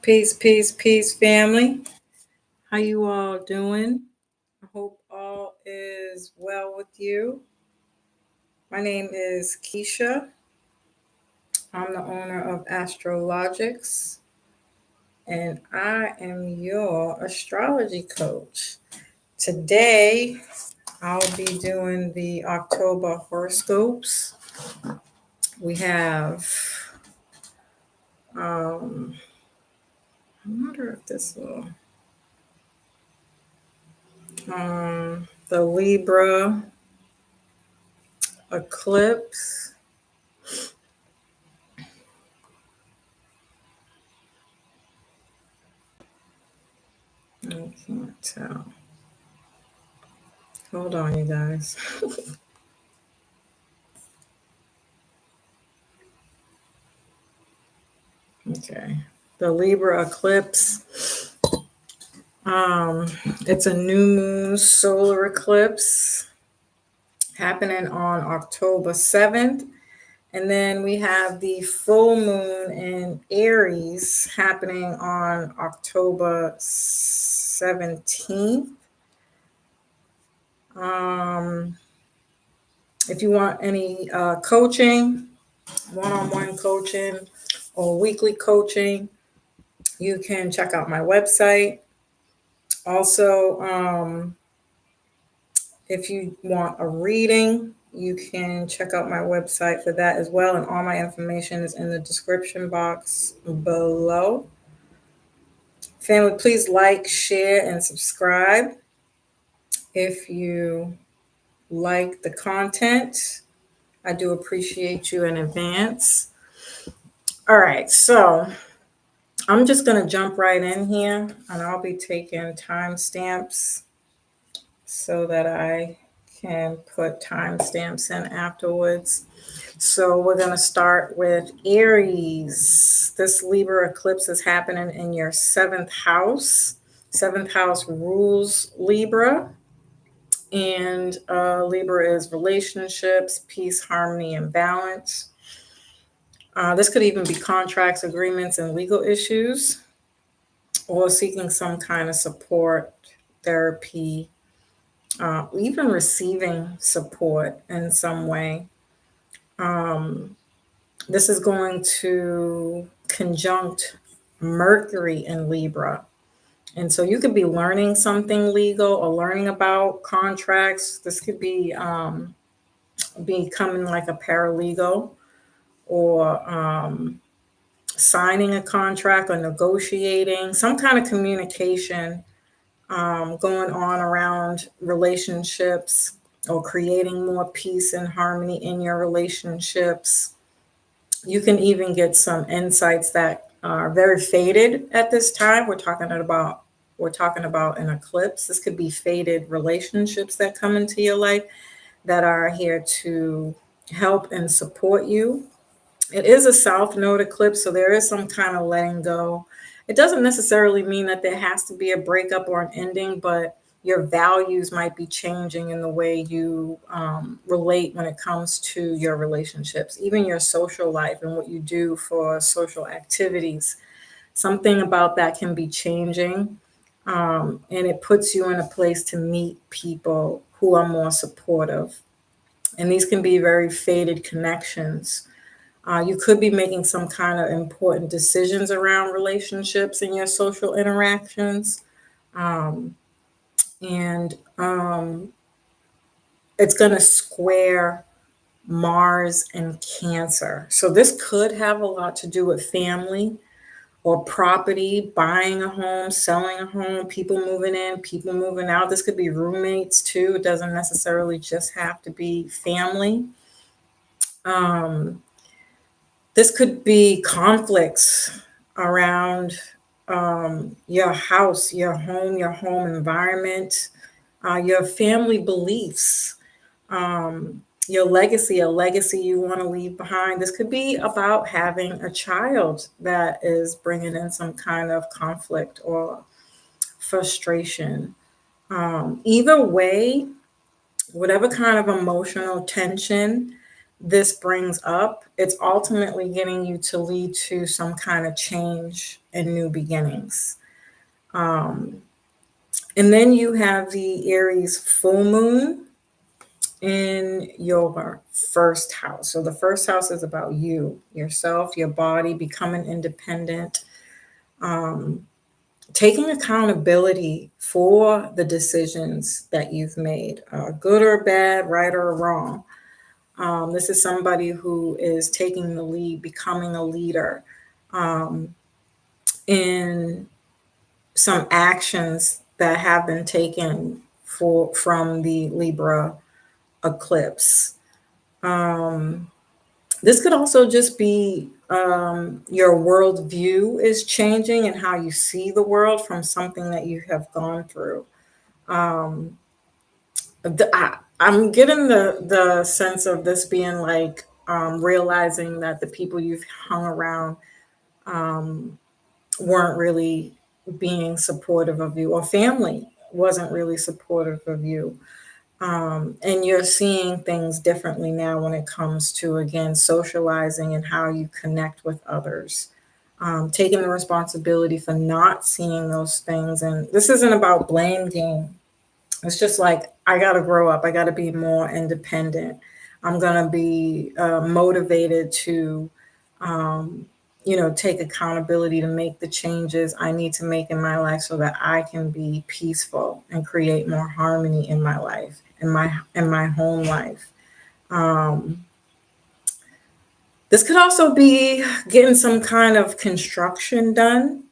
Peace, peace, peace, family. How you all doing? I hope all is well with you. My name is Keisha. I'm the owner of Astrologiks, and I am your astrology coach. Today, I'll be doing the October horoscopes. We have, I wonder if this will, the Libra eclipse. I can't tell. Hold on, you guys. Okay. The Libra eclipse. Um, it's a new moon solar eclipse happening on October 7th. And then we have the full moon in Aries happening on October 17th. Um, if you want any coaching, one on one coaching, or weekly coaching, you can check out my website. Also, if you want a reading, you can check out my website for that as well. And all my information is in the description box below. Family, please like, share, and subscribe if you like the content. I do appreciate you in advance. All right, so I'm just going to jump right in here and I'll be taking timestamps so that I can put timestamps in afterwards. So we're going to start with Aries. This Libra eclipse is happening in your seventh house. Seventh house rules Libra. And Libra is relationships, peace, harmony, and balance. This could even be contracts, agreements, and legal issues, or seeking some kind of support, therapy, even receiving support in some way. This is going to conjunct Mercury in Libra. And so you could be learning something legal or learning about contracts. This could be becoming like a paralegal or signing a contract or negotiating, some kind of communication going on around relationships or creating more peace and harmony in your relationships. You can even get some insights that are very faded at this time. We're talking about an eclipse. This could be faded relationships that come into your life that are here to help and support you. It is a south node eclipse, so there is some kind of letting go. It doesn't necessarily mean that there has to be a breakup or an ending, but your values might be changing in the way you relate when it comes to your relationships, even your social life and what you do for social activities. Something about that can be changing, and it puts you in a place to meet people who are more supportive. And these can be very faded connections. You could be making some kind of important decisions around relationships and your social interactions. Um, and it's going to square Mars and Cancer. So this could have a lot to do with family or property, buying a home, selling a home, people moving in, people moving out. This could be roommates too. It doesn't necessarily just have to be family. Um, this could be conflicts around your house, your home environment, your family beliefs, your legacy, a legacy you want to leave behind. This could be about having a child that is bringing in some kind of conflict or frustration. Either way, whatever kind of emotional tension this brings up, it's ultimately getting you to lead to some kind of change and new beginnings. Um, and then you have the Aries full moon in your first house. So the first house is about you, yourself, your body, becoming independent, um, taking accountability for the decisions that you've made, good or bad, right or wrong. This is somebody who is taking the lead, becoming a leader um, in some actions that have been taken from the Libra eclipse. Um, this could also just be your worldview is changing and how you see the world from something that you have gone through. Um, I'm getting the sense of this being like realizing that the people you've hung around um, weren't really being supportive of you, or family wasn't really supportive of you. And you're seeing things differently now when it comes to, again, socializing and how you connect with others. Taking the responsibility for not seeing those things. And this isn't about blame game. It's just like, I got to grow up. I got to be more independent. I'm going to be motivated to, um, take accountability to make the changes I need to make in my life so that I can be peaceful and create more harmony in my life, in my home life. Um, this could also be getting some kind of construction done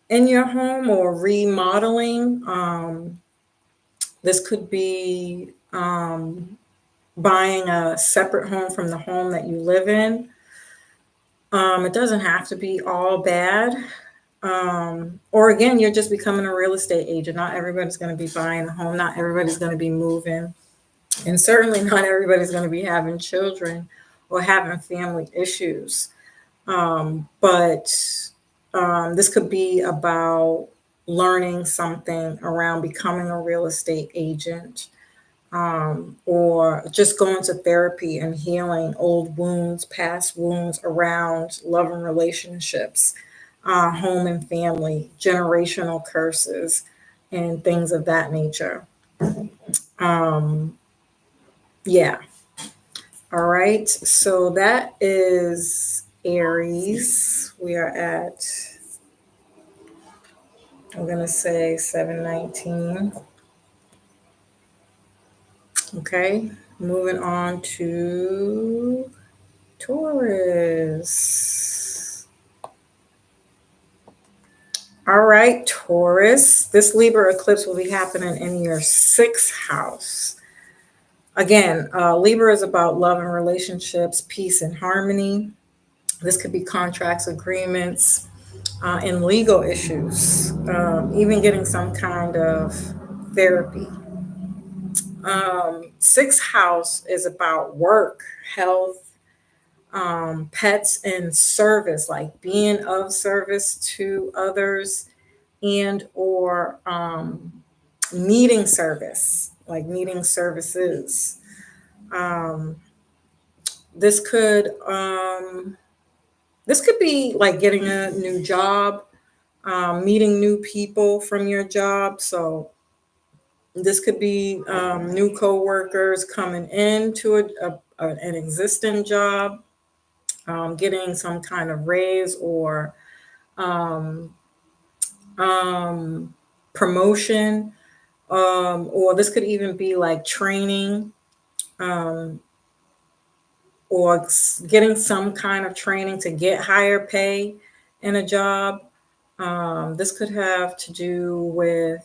in your home or remodeling. This could be buying a separate home from the home that you live in. It doesn't have to be all bad. Or again, you're just becoming a real estate agent. Not everybody's going to be buying a home. Not everybody's going to be moving. And certainly not everybody's going to be having children or having family issues. But this could be about learning something around becoming a real estate agent, or just going to therapy and healing old wounds, past wounds around love and relationships, home and family, generational curses, and things of that nature. Um, yeah. All right. So that is Aries. We are at, I'm going to say 719. Okay. Moving on to Taurus. All right, Taurus. This Libra eclipse will be happening in your sixth house. Again, Libra is about love and relationships, peace and harmony. This could be contracts, agreements, and legal issues, even getting some kind of therapy. Sixth house is about work, health, pets, and service, like being of service to others, and or needing service, like needing services. Um, this could this could be like getting a new job, meeting new people from your job. So this could be new coworkers coming into an existing job, getting some kind of raise or um, promotion, or this could even be like training, um, or getting some kind of training to get higher pay in a job. This could have to do with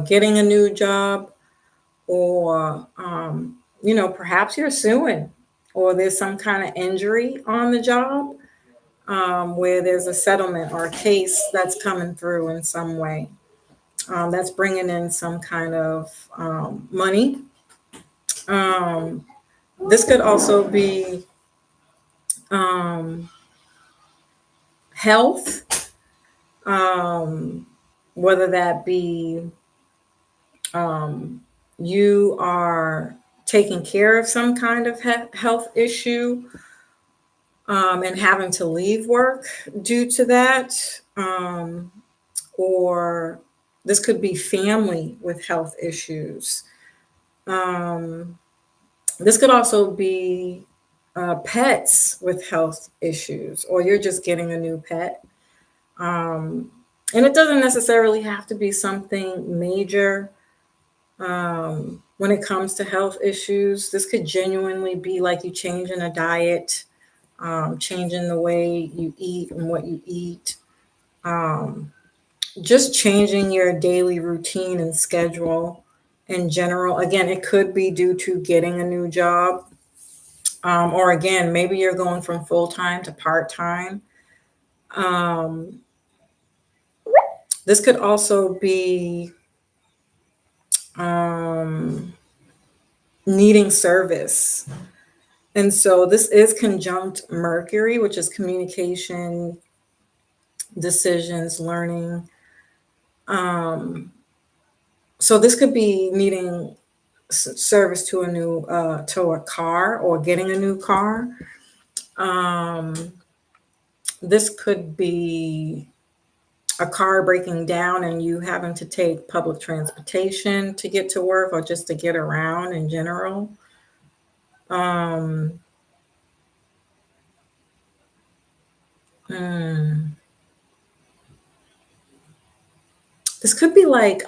getting a new job, or perhaps you're suing, or there's some kind of injury on the job, where there's a settlement or a case that's coming through in some way, that's bringing in some kind of money. Um, this could also be um, health, whether that be you are taking care of some kind of health issue, and having to leave work due to that. Or this could be family with health issues. Um, this could also be pets with health issues, or you're just getting a new pet. Um, and it doesn't necessarily have to be something major. When it comes to health issues, this could genuinely be like you changing a diet, changing the way you eat and what you eat, um, just changing your daily routine and schedule in general. Again, it could be due to getting a new job, or again, maybe you're going from full time to part time. Um, this could also be um, needing service. And so this is conjunct Mercury, which is communication, decisions, learning. Um, so this could be needing service to a car, or getting a new car. Um, this could be a car breaking down and you having to take public transportation to get to work, or just to get around in general. Um, hmm. This could be like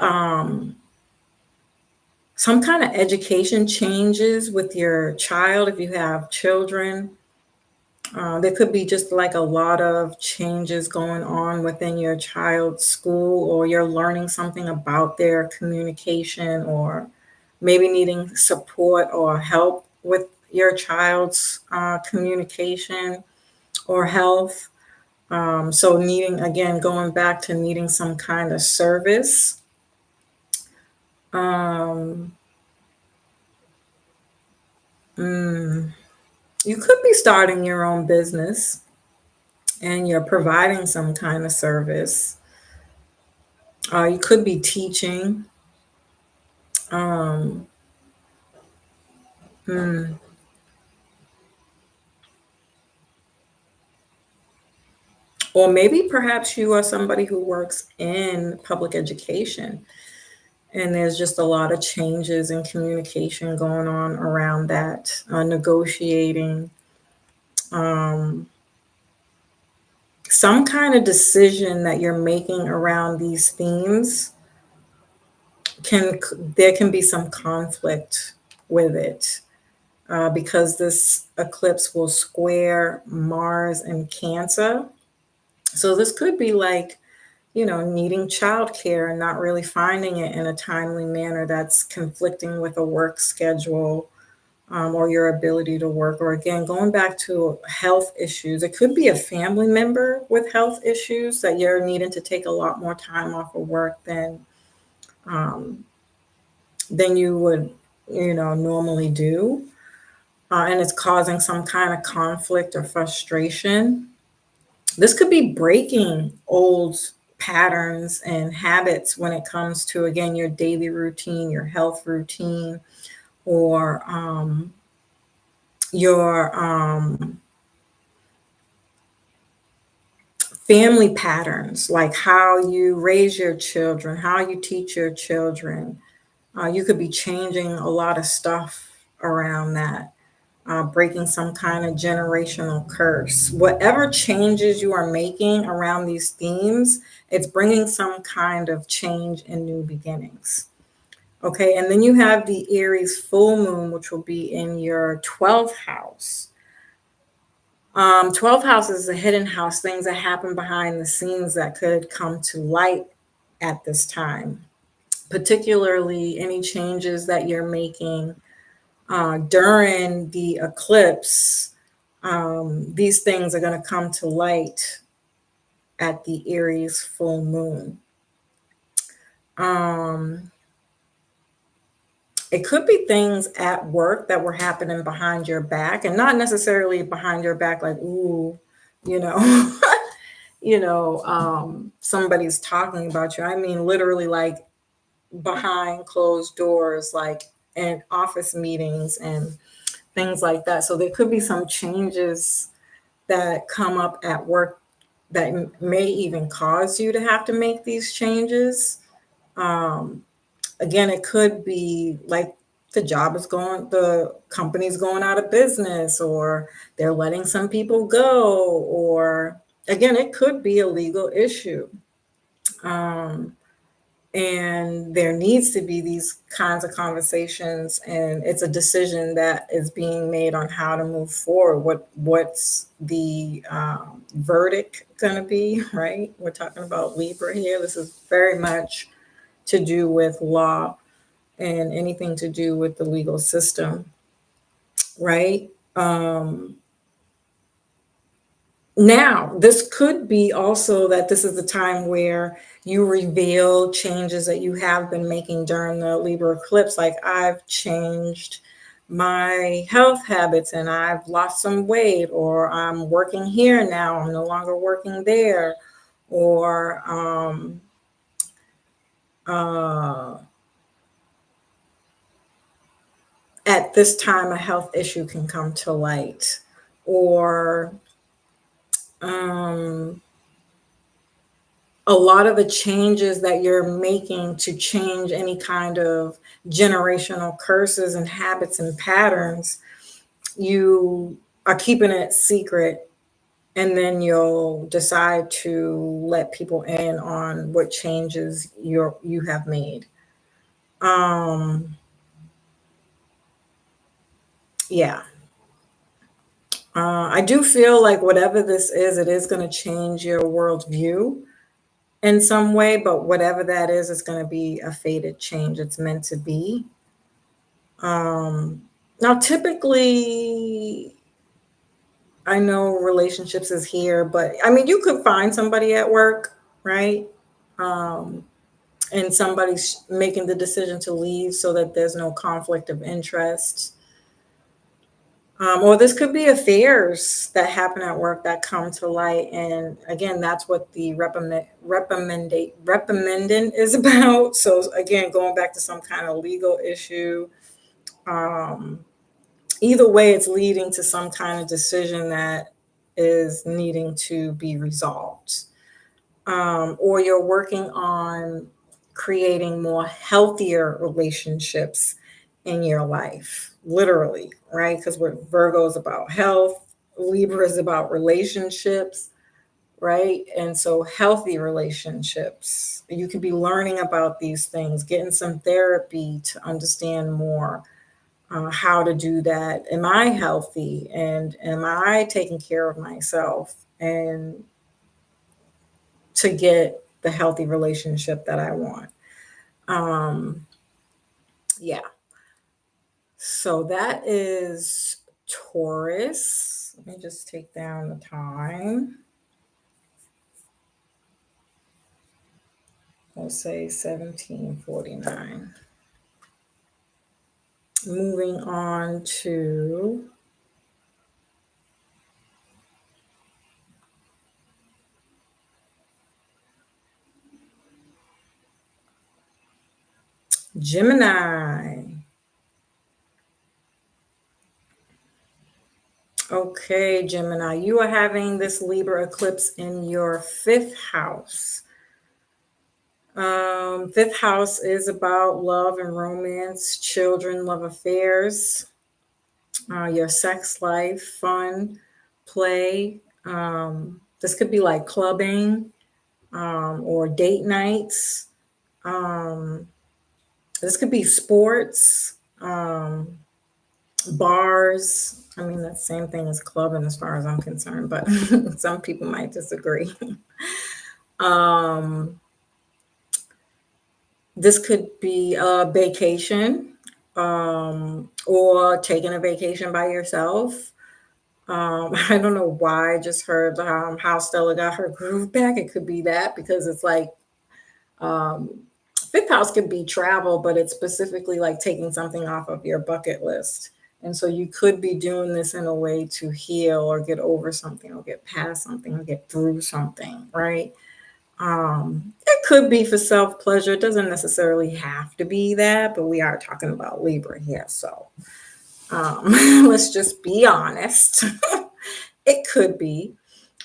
some kind of education changes with your child if you have children. There could be just like a lot of changes going on within your child's school, or you're learning something about their communication, or maybe needing support or help with your child's communication or health. So, needing, again, going back to needing some kind of service. Um, mm, you could be starting your own business and you're providing some kind of service. You could be teaching, um, mm, or maybe perhaps you are somebody who works in public education, and there's just a lot of changes in communication going on around that, negotiating, um, some kind of decision that you're making around these themes. Can There can be some conflict with it, because this eclipse will square Mars and Cancer. So this could be like, needing childcare and not really finding it in a timely manner, that's conflicting with a work schedule, or your ability to work. Or again, going back to health issues, it could be a family member with health issues that you're needing to take a lot more time off of work um, than you would, normally do. And it's causing some kind of conflict or frustration. This could be breaking old patterns and habits when it comes to, again, your daily routine, your health routine, or your family patterns, like how you raise your children, how you teach your children. You could be changing a lot of stuff around that, breaking some kind of generational curse. Whatever changes you are making around these themes, it's bringing some kind of change and new beginnings. Okay, and then you have the Aries full moon, which will be in your 12th house. 12th house is a hidden house, things that happen behind the scenes that could come to light at this time, particularly any changes that you're making during the eclipse. These things are going to come to light at the Aries full moon. Um, it could be things at work that were happening behind your back, and not necessarily behind your back, like, ooh, you know, somebody's talking about you. I mean, literally, like behind closed doors, like and office meetings and things like that. So there could be some changes that come up at work that may even cause you to have to make these changes. Um, Again, it could be like the company's going out of business, or they're letting some people go, or again, it could be a legal issue. Um, and there needs to be these kinds of conversations, and it's a decision that is being made on how to move forward. What's the verdict going to be, right? We're talking about Libra here. This is very much to do with law and anything to do with the legal system, right? Now, this could be also that this is the time where you reveal changes that you have been making during the Libra eclipse. Like, I've changed my health habits and I've lost some weight, or I'm working here now, I'm no longer working there, or uh, at this time a health issue can come to light, or um, a lot of the changes that you're making to change any kind of generational curses and habits and patterns, you are keeping it secret, and then you'll decide to let people in on what changes you have made. Um, yeah. I do feel like whatever this is, it is going to change your worldview in some way, but whatever that is, it's going to be a fated change. It's meant to be. Now, typically, I know relationships is here, but I mean, you could find somebody at work, right? Um, and somebody's making the decision to leave so that there's no conflict of interest. Or this could be affairs that happen at work that come to light. And again, that's what the reprimanding is about. So again, going back to some kind of legal issue. Um, Either way, it's leading to some kind of decision that is needing to be resolved. Or you're working on creating more healthier relationships in your life, literally, right? Because what Virgo is about health, Libra is about relationships, right? And so, healthy relationships, you could be learning about these things, getting some therapy to understand more how to do that. Am I healthy? And am I taking care of myself? And to get the healthy relationship that I want. Um, yeah. So that is Taurus. Let me just take down the time. We'll say 1749. Moving on to Gemini. Okay, Gemini, you are having this Libra eclipse in your fifth house. Fifth house is about love and romance, children, love affairs, your sex life, fun, play. This could be like clubbing or date nights. Um, this could be sports, bars. I mean, that's the same thing as clubbing as far as I'm concerned, but some people might disagree. um, this could be a vacation, or taking a vacation by yourself. I don't know why I just heard how Stella got her groove back. It could be that because it's like um, fifth house could be travel, but it's specifically like taking something off of your bucket list. And so you could be doing this in a way to heal or get over something or get past something or get through something, right? It could be for self pleasure. It doesn't necessarily have to be that, but we are talking about Libra here. So let's just be honest. It could be.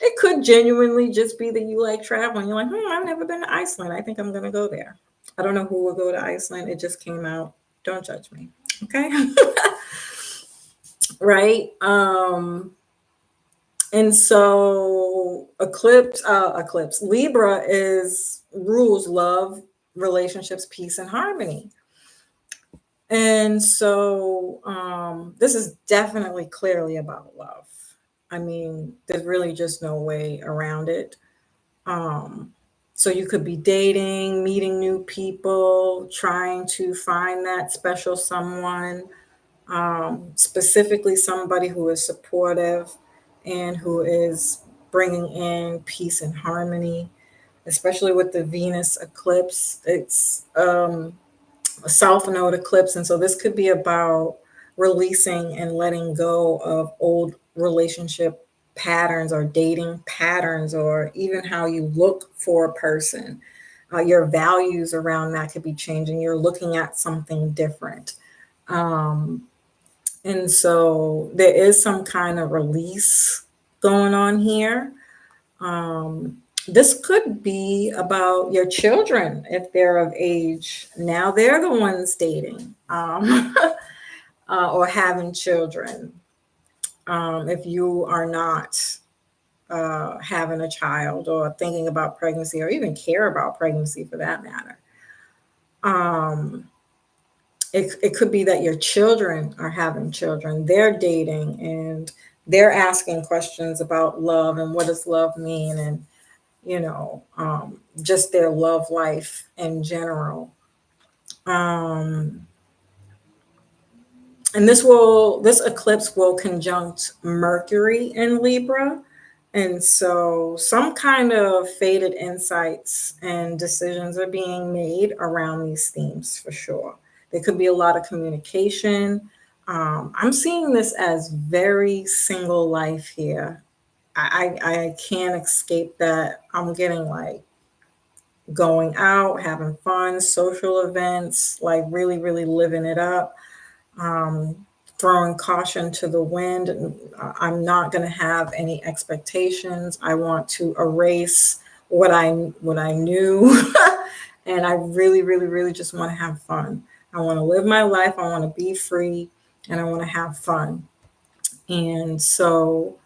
It could genuinely just be that you like traveling. You're like, I've never been to Iceland. I think I'm going to go there. I don't know who will go to Iceland. It just came out. Don't judge me. Okay. Right. And so eclipse Libra is rules love, relationships, peace, and harmony. And so this is definitely clearly about love. I mean, there's really just no way around it. Um, so you could be dating, meeting new people, trying to find that special someone, specifically somebody who is supportive and who is bringing in peace and harmony, especially with the Venus eclipse. It's a south node eclipse. And so this could be about releasing and letting go of old relationship patterns or dating patterns, or even how you look for a person. Your values around that could be changing. You're looking at something different. Um, and so there is some kind of release going on here. This could be about your children if they're of age. Now they're the ones dating or having children. If you are not having a child or thinking about pregnancy or even care about pregnancy for that matter. Um, it could be that your children are having children, they're dating, and they're asking questions about love and what does love mean, and just their love life in general. Um, and this eclipse will conjunct Mercury in Libra. And so some kind of faded insights and decisions are being made around these themes for sure. There could be a lot of communication. I'm seeing this as very single life here. I can't escape that. I'm getting like going out, having fun, social events, like really, really living it up, um, throwing caution to the wind. I'm not going to have any expectations. I want to erase what I knew, and I really, really, really just want to have fun. I want to live my life. I want to be free, and I want to have fun. And so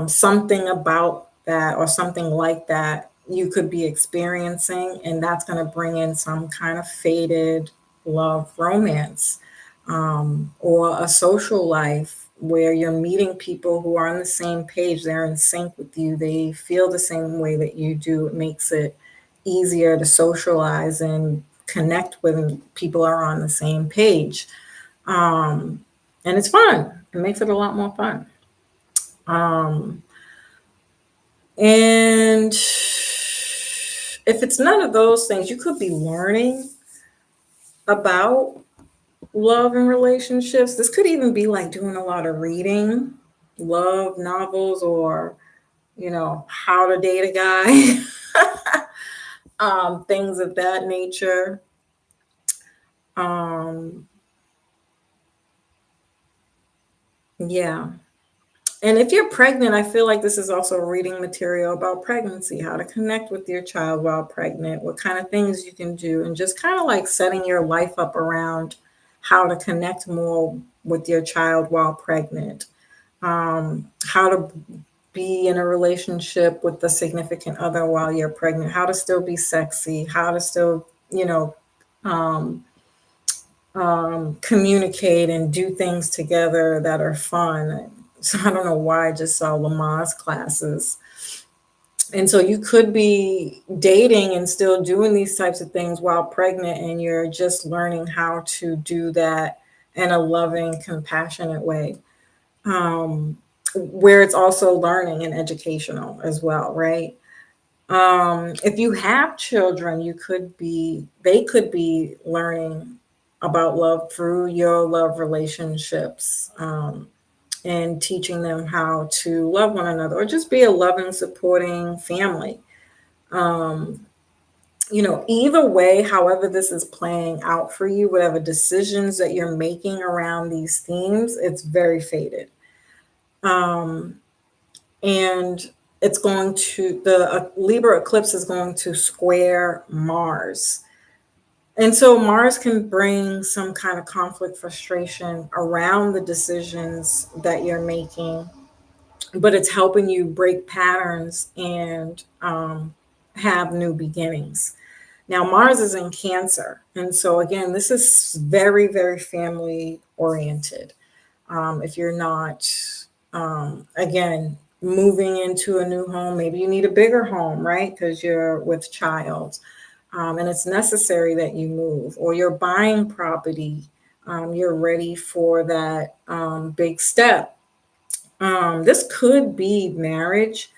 something about that or something like that you could be experiencing, and that's going to bring in some kind of faded love romance, or a social life where you're meeting people who are on the same page. They're in sync with you, they feel the same way that you do. It makes it easier to socialize and connect when people are on the same page. And it's fun, it makes it a lot more fun. um, And if it's none of those things, you could be learning about love and relationships. This could even be like doing a lot of reading, love novels, or, how to date a guy, things of that nature. Um, yeah. And if you're pregnant, I feel like this is also reading material about pregnancy, how to connect with your child while pregnant, what kind of things you can do, and just kind of like setting your life up around how to connect more with your child while pregnant, how to be in a relationship with the significant other while you're pregnant, how to still be sexy, how to still, um, communicate and do things together that are fun. So I don't know why I just saw Lamaze classes. And so you could be dating and still doing these types of things while pregnant, and you're just learning how to do that in a loving, compassionate way, where it's also learning and educational as well, right? If you have children, they could be learning about love through your love relationships, and teaching them how to love one another or just be a loving, supporting family. Um, either way, however this is playing out for you, whatever decisions that you're making around these themes, it's very faded. Um, and it's going to, the Libra eclipse is going to square Mars. And so Mars can bring some kind of conflict, frustration around the decisions that you're making, but it's helping you break patterns and have new beginnings. Now, Mars is in Cancer. And so, again, this is very, very family oriented. If you're not, again, moving into a new home, maybe you need a bigger home, right? Because you're with child. And it's necessary that you move, or you're buying property. You're ready for that big step. This could be marriage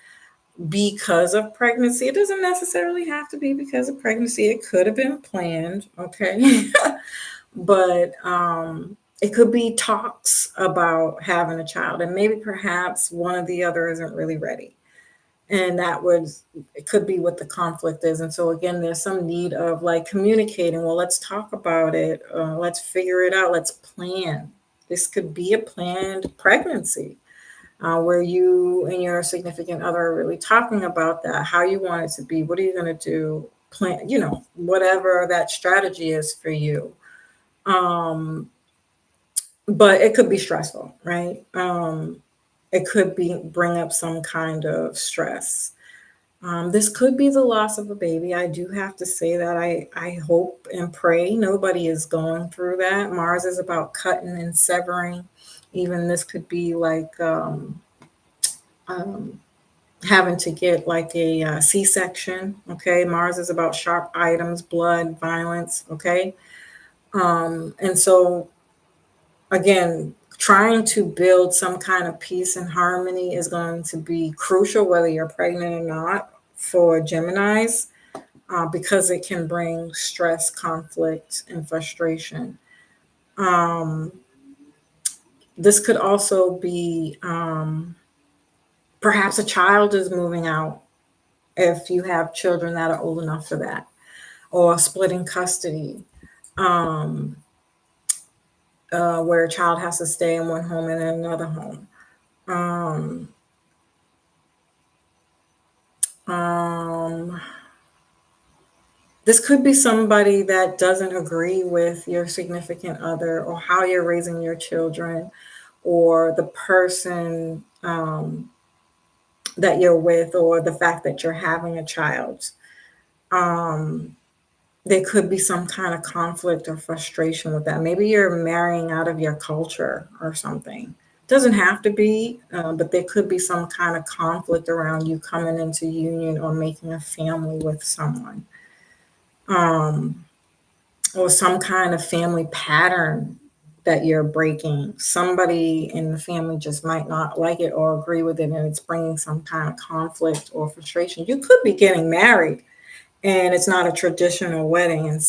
because of pregnancy. It doesn't necessarily have to be because of pregnancy. It could have been planned, okay? But it could be talks about having a child, and maybe perhaps one of the other isn't really ready. And it could be what the conflict is. And so, again, there's some need of like communicating. Well, let's talk about it. Let's figure it out. Let's plan. This could be a planned pregnancy where you and your significant other are really talking about that, how you want it to be, what are you going to do, plan, whatever that strategy is for you. But it could be stressful, right? It could bring up some kind of stress. This could be the loss of a baby. I do have to say that I hope and pray nobody is going through that. Mars is about cutting and severing. Even this could be like um, having to get like a C-section. Okay, Mars is about sharp items, blood, violence. Okay, and so again, trying to build some kind of peace and harmony is going to be crucial, whether you're pregnant or not, for Geminis, because it can bring stress, conflict, and frustration. Um, this could also be perhaps a child is moving out if you have children that are old enough for that, or splitting custody, um, where a child has to stay in one home and in another home. Um, um, this could be somebody that doesn't agree with your significant other or how you're raising your children, or the person that you're with, or the fact that you're having a child. Um, there could be some kind of conflict or frustration with that. Maybe you're marrying out of your culture or something. Doesn't have to be, but there could be some kind of conflict around you coming into union or making a family with someone, um, or some kind of family pattern that you're breaking. Somebody in the family just might not like it or agree with it, and it's bringing some kind of conflict or frustration. You could be getting married and it's not a traditional wedding, and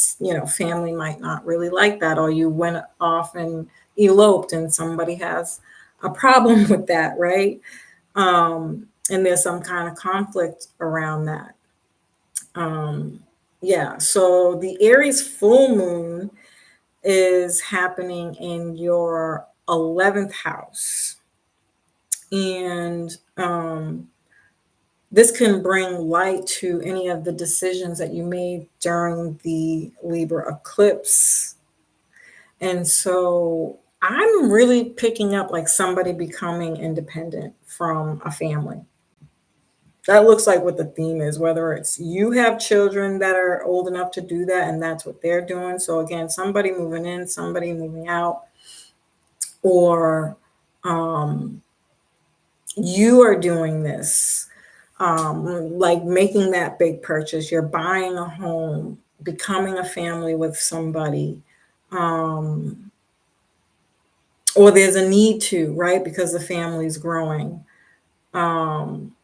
family might not really like that, or you went off and eloped and somebody has a problem with that, right? And there's some kind of conflict around that. Yeah, so the Aries full moon is happening in your 11th house, and this can bring light to any of the decisions that you made during the Libra eclipse. And so I'm really picking up like somebody becoming independent from a family. That looks like what the theme is, whether it's you have children that are old enough to do that and that's what they're doing. So again, somebody moving in, somebody moving out, or um, you are doing this, like making that big purchase. You're buying a home, becoming a family with somebody, um, or there's a need to, right? Because the family's growing. Um,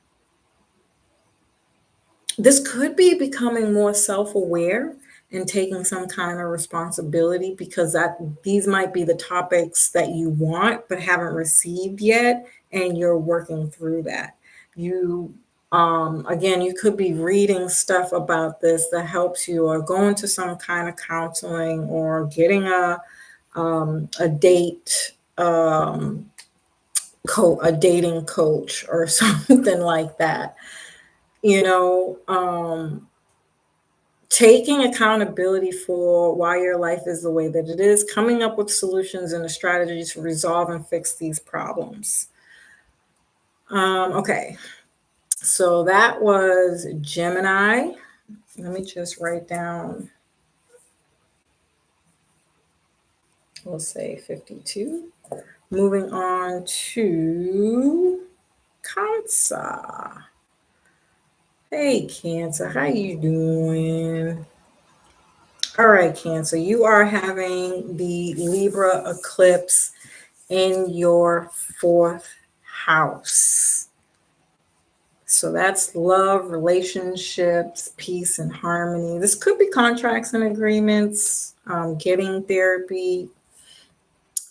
this could be becoming more self-aware and taking some kind of responsibility, because that these might be the topics that you want but haven't received yet, and you're working through that. You Again, you could be reading stuff about this that helps you, or going to some kind of counseling, or getting a date a dating coach or something like that. You know, taking accountability for why your life is the way that it is, coming up with solutions and a strategy to resolve and fix these problems. Okay, so that was Gemini. Let me just write down, we'll say 52. Moving on to Cancer. Hey, Cancer, how you doing? All right, Cancer, you are having the Libra eclipse in your fourth house. So that's love, relationships, peace, and harmony. This could be contracts and agreements, getting therapy,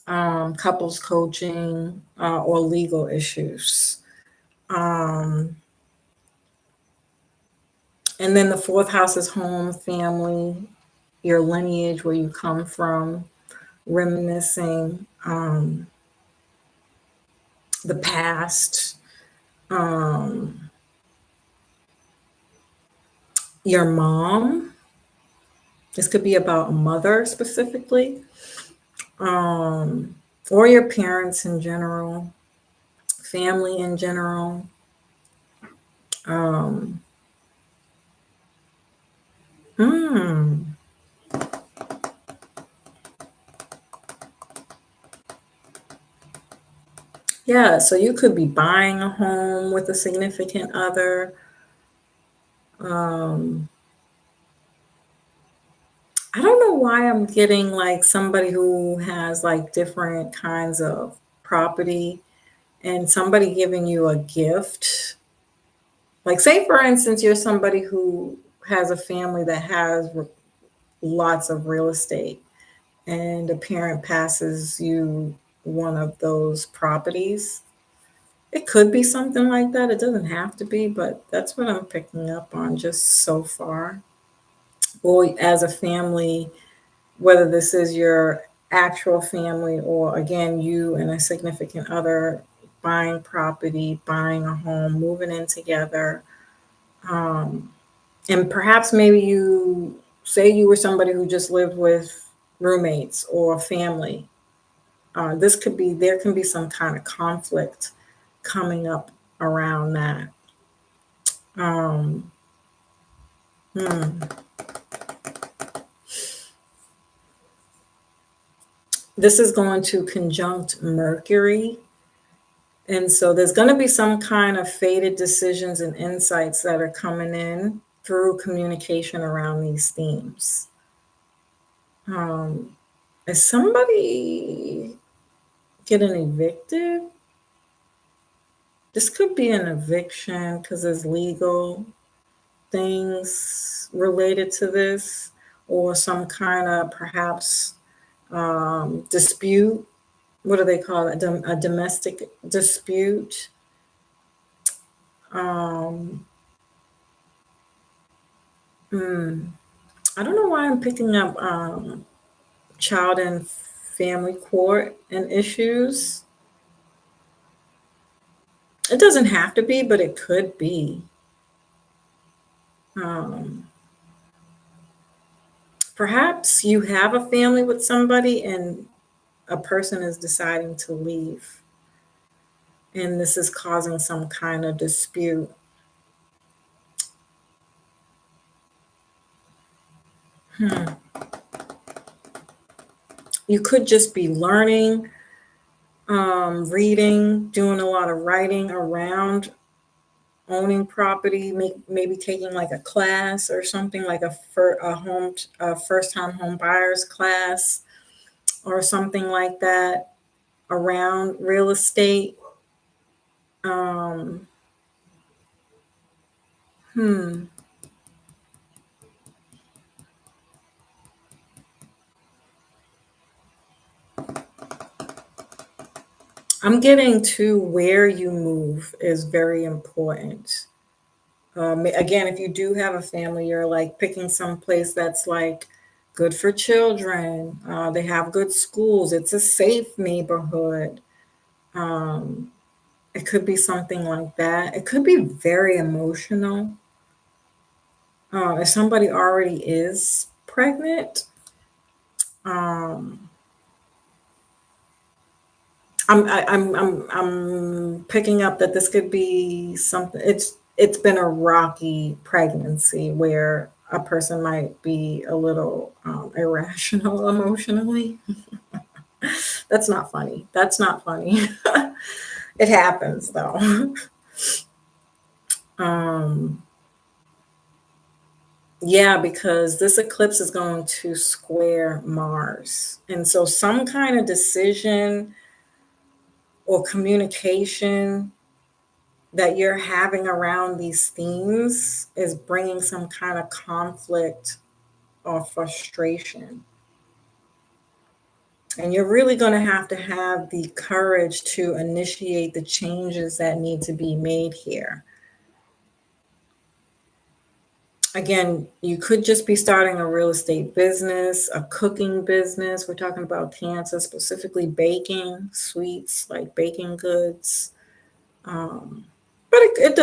couples coaching, or legal issues. Um, and then the fourth house is home, family, your lineage, where you come from, reminiscing, the past, um, your mom. This could be about a mother specifically, um, or your parents in general, family in general. Um, hmm. Yeah, so you could be buying a home with a significant other. Um, I don't know why I'm getting like somebody who has like different kinds of property, and somebody giving you a gift. Like, say, for instance, you're somebody who has a family that has lots of real estate, and a parent passes you one of those properties. It could be something like that. It doesn't have to be, but that's what I'm picking up on just so far. Or as a family, whether this is your actual family, or again, you and a significant other buying property, buying a home, moving in together. Um, and perhaps maybe you say you were somebody who just lived with roommates or family. This could be, there can be some kind of conflict coming up around that. Um, hmm. This is going to conjunct Mercury. And so there's going to be some kind of fated decisions and insights that are coming in through communication around these themes. Um, is somebody getting evicted? This could be an eviction because there's legal things related to this, or some kind of perhaps dispute. What do they call it? A domestic dispute. Um, hmm. I don't know why I'm picking up child and family court and issues. It doesn't have to be, but it could be. Um, Perhaps you have a family with somebody, and a person is deciding to leave, and this is causing some kind of dispute. Hmm. You could just be learning, reading, doing a lot of writing around owning property, maybe taking like a class or something, like a first time home buyers class or something like that around real estate. Um, hmm. I'm getting to where you move is very important. Again, if you do have a family, you're like picking some place that's like good for children. They have good schools. It's a safe neighborhood. Um, it could be something like that. It could be very emotional. If somebody already is pregnant, um, I'm picking up that this could be something. It's been a rocky pregnancy where a person might be a little irrational emotionally. That's not funny. That's not funny. It happens though. um, yeah, because this eclipse is going to square Mars, and so some kind of decision or communication that you're having around these themes is bringing some kind of conflict or frustration. And you're really going to have the courage to initiate the changes that need to be made here. Again, you could just be starting a real estate business, a cooking business. We're talking about Cancer, specifically baking, sweets like baking goods. Um, but it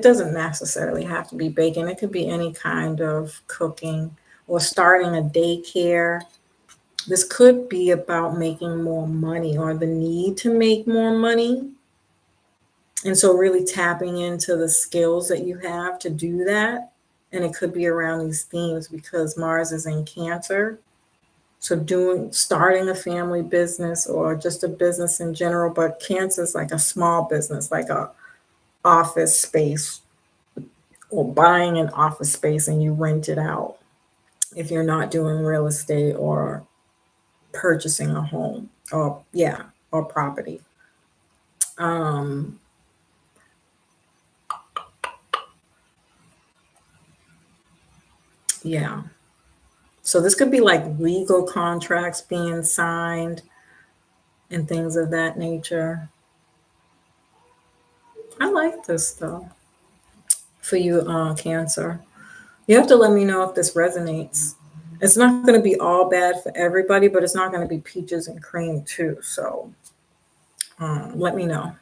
doesn't necessarily have to be baking. It could be any kind of cooking or starting a daycare. This could be about making more money or the need to make more money. And so really tapping into the skills that you have to do that. And it could be around these themes because Mars is in Cancer. So doing starting a family business or just a business in general, but Cancer is like a small business, like a office space or buying an office space and you rent it out if you're not doing real estate or purchasing a home or yeah, or property. Um yeah. So this could be like legal contracts being signed and things of that nature. I like this though for you, Cancer. You have to let me know if this resonates. It's not going to be all bad for everybody, but it's not going to be peaches and cream too. So let me know.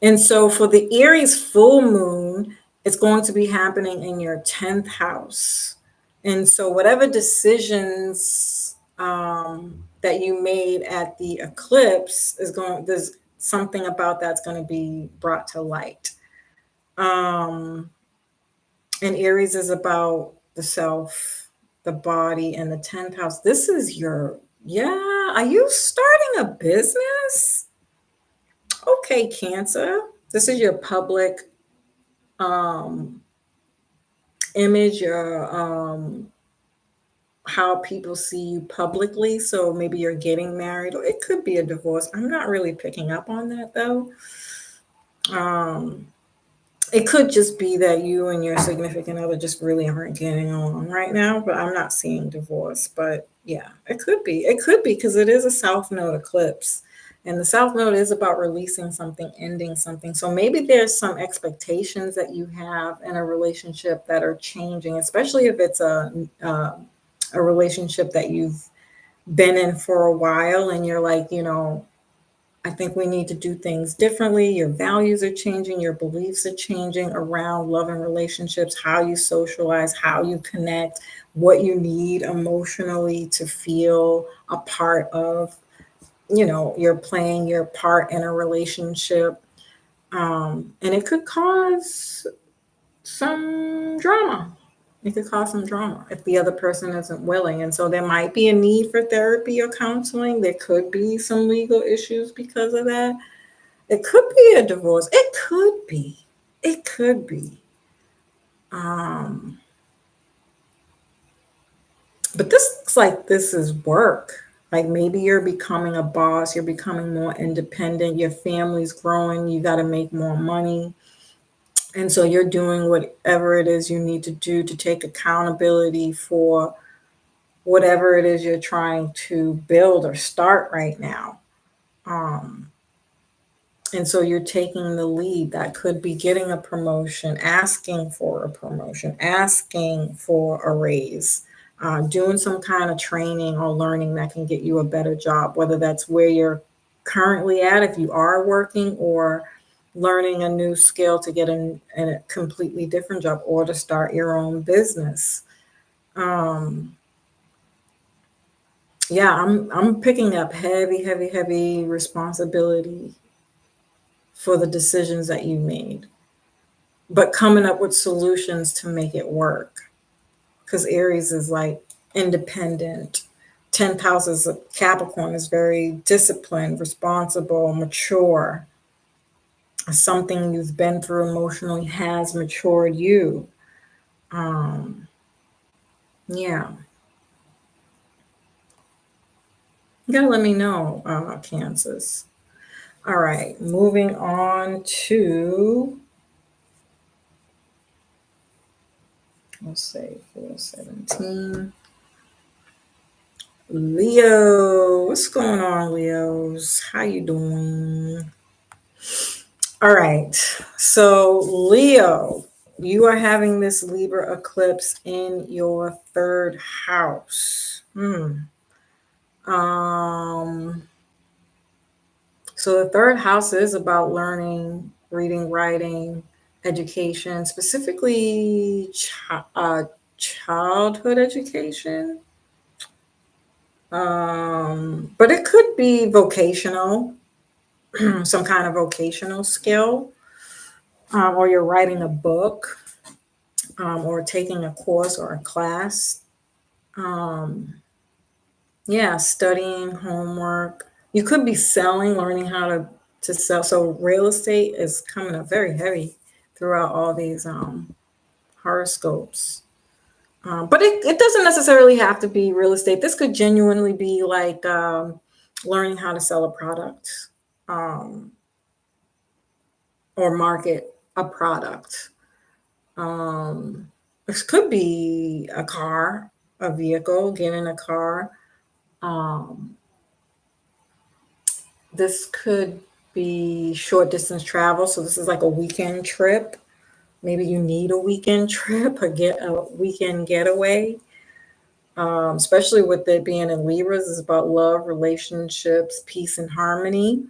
And so for the Aries full moon, it's going to be happening in your 10th house. And so whatever decisions that you made at the eclipse there's something about that's going to be brought to light. Um, and Aries is about the self, the body, and the 10th house. This is yeah, are you starting a business? Okay, Cancer. This is your public um, image, your how people see you publicly. So maybe you're getting married, or it could be a divorce. I'm not really picking up on that though. Um, it could just be that you and your significant other just really aren't getting along right now, but I'm not seeing divorce. But yeah, it could be. It could be because it is a South Node eclipse. And the South Node is about releasing something, ending something. So maybe there's some expectations that you have in a relationship that are changing, especially if it's a relationship that you've been in for a while and you're like, I think we need to do things differently. Your values are changing, your beliefs are changing around love and relationships, how you socialize, how you connect, what you need emotionally to feel a part of, you're playing your part in a relationship. And it could cause some drama. It could cause some drama if the other person isn't willing. And so there might be a need for therapy or counseling. There could be some legal issues because of that. It could be a divorce. It could be. It could be. Um, but this looks like this is work. Like maybe you're becoming a boss, you're becoming more independent, your family's growing, you got to make more money. And so you're doing whatever it is you need to do to take accountability for whatever it is you're trying to build or start right now. Um, And so you're taking the lead. That could be getting a promotion, asking for a promotion, asking for a raise, doing some kind of training or learning that can get you a better job, whether that's where you're currently at, if you are working, or learning a new skill to get in a completely different job or to start your own business. Um, yeah, I'm picking up heavy, heavy, heavy responsibility for the decisions that you made, but coming up with solutions to make it work. Because Aries is like independent. 10th house is a Capricorn is very disciplined, responsible, mature. Something you've been through emotionally has matured you. Um, yeah. You gotta let me know, Kansas. All right, moving on to, let's say 417. Leo, what's going on, Leos? How you doing? All right, so Leo, you are having this Libra eclipse in your third house. Um, so the third house is about learning, reading, writing, education, specifically childhood education. But it could be vocational, some kind of vocational skill, or you're writing a book, or taking a course or a class. Um, yeah, studying, homework. You could be selling, learning how to sell. So real estate is coming up very heavy throughout all these horoscopes. But it doesn't necessarily have to be real estate. This could genuinely be like learning how to sell a product, um, or market a product. This could be a car, a vehicle, getting a car. Um, this could be short distance travel. So this is like a weekend trip. Maybe you need a weekend trip or get a weekend getaway. Especially with it being in Libras, is about love, relationships, peace, and harmony.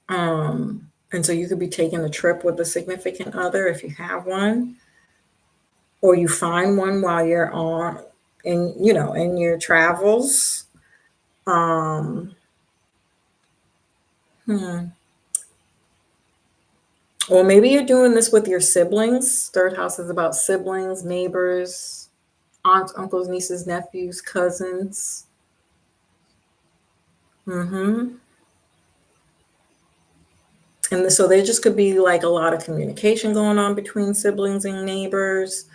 And so you could be taking a trip with a significant other if you have one, or you find one while you're on in your travels. Um, hmm. Or maybe you're doing this with your siblings. Third house is about siblings, neighbors, aunts, uncles, nieces, nephews, cousins. hmm And so there just could be like a lot of communication going on between siblings and neighbors.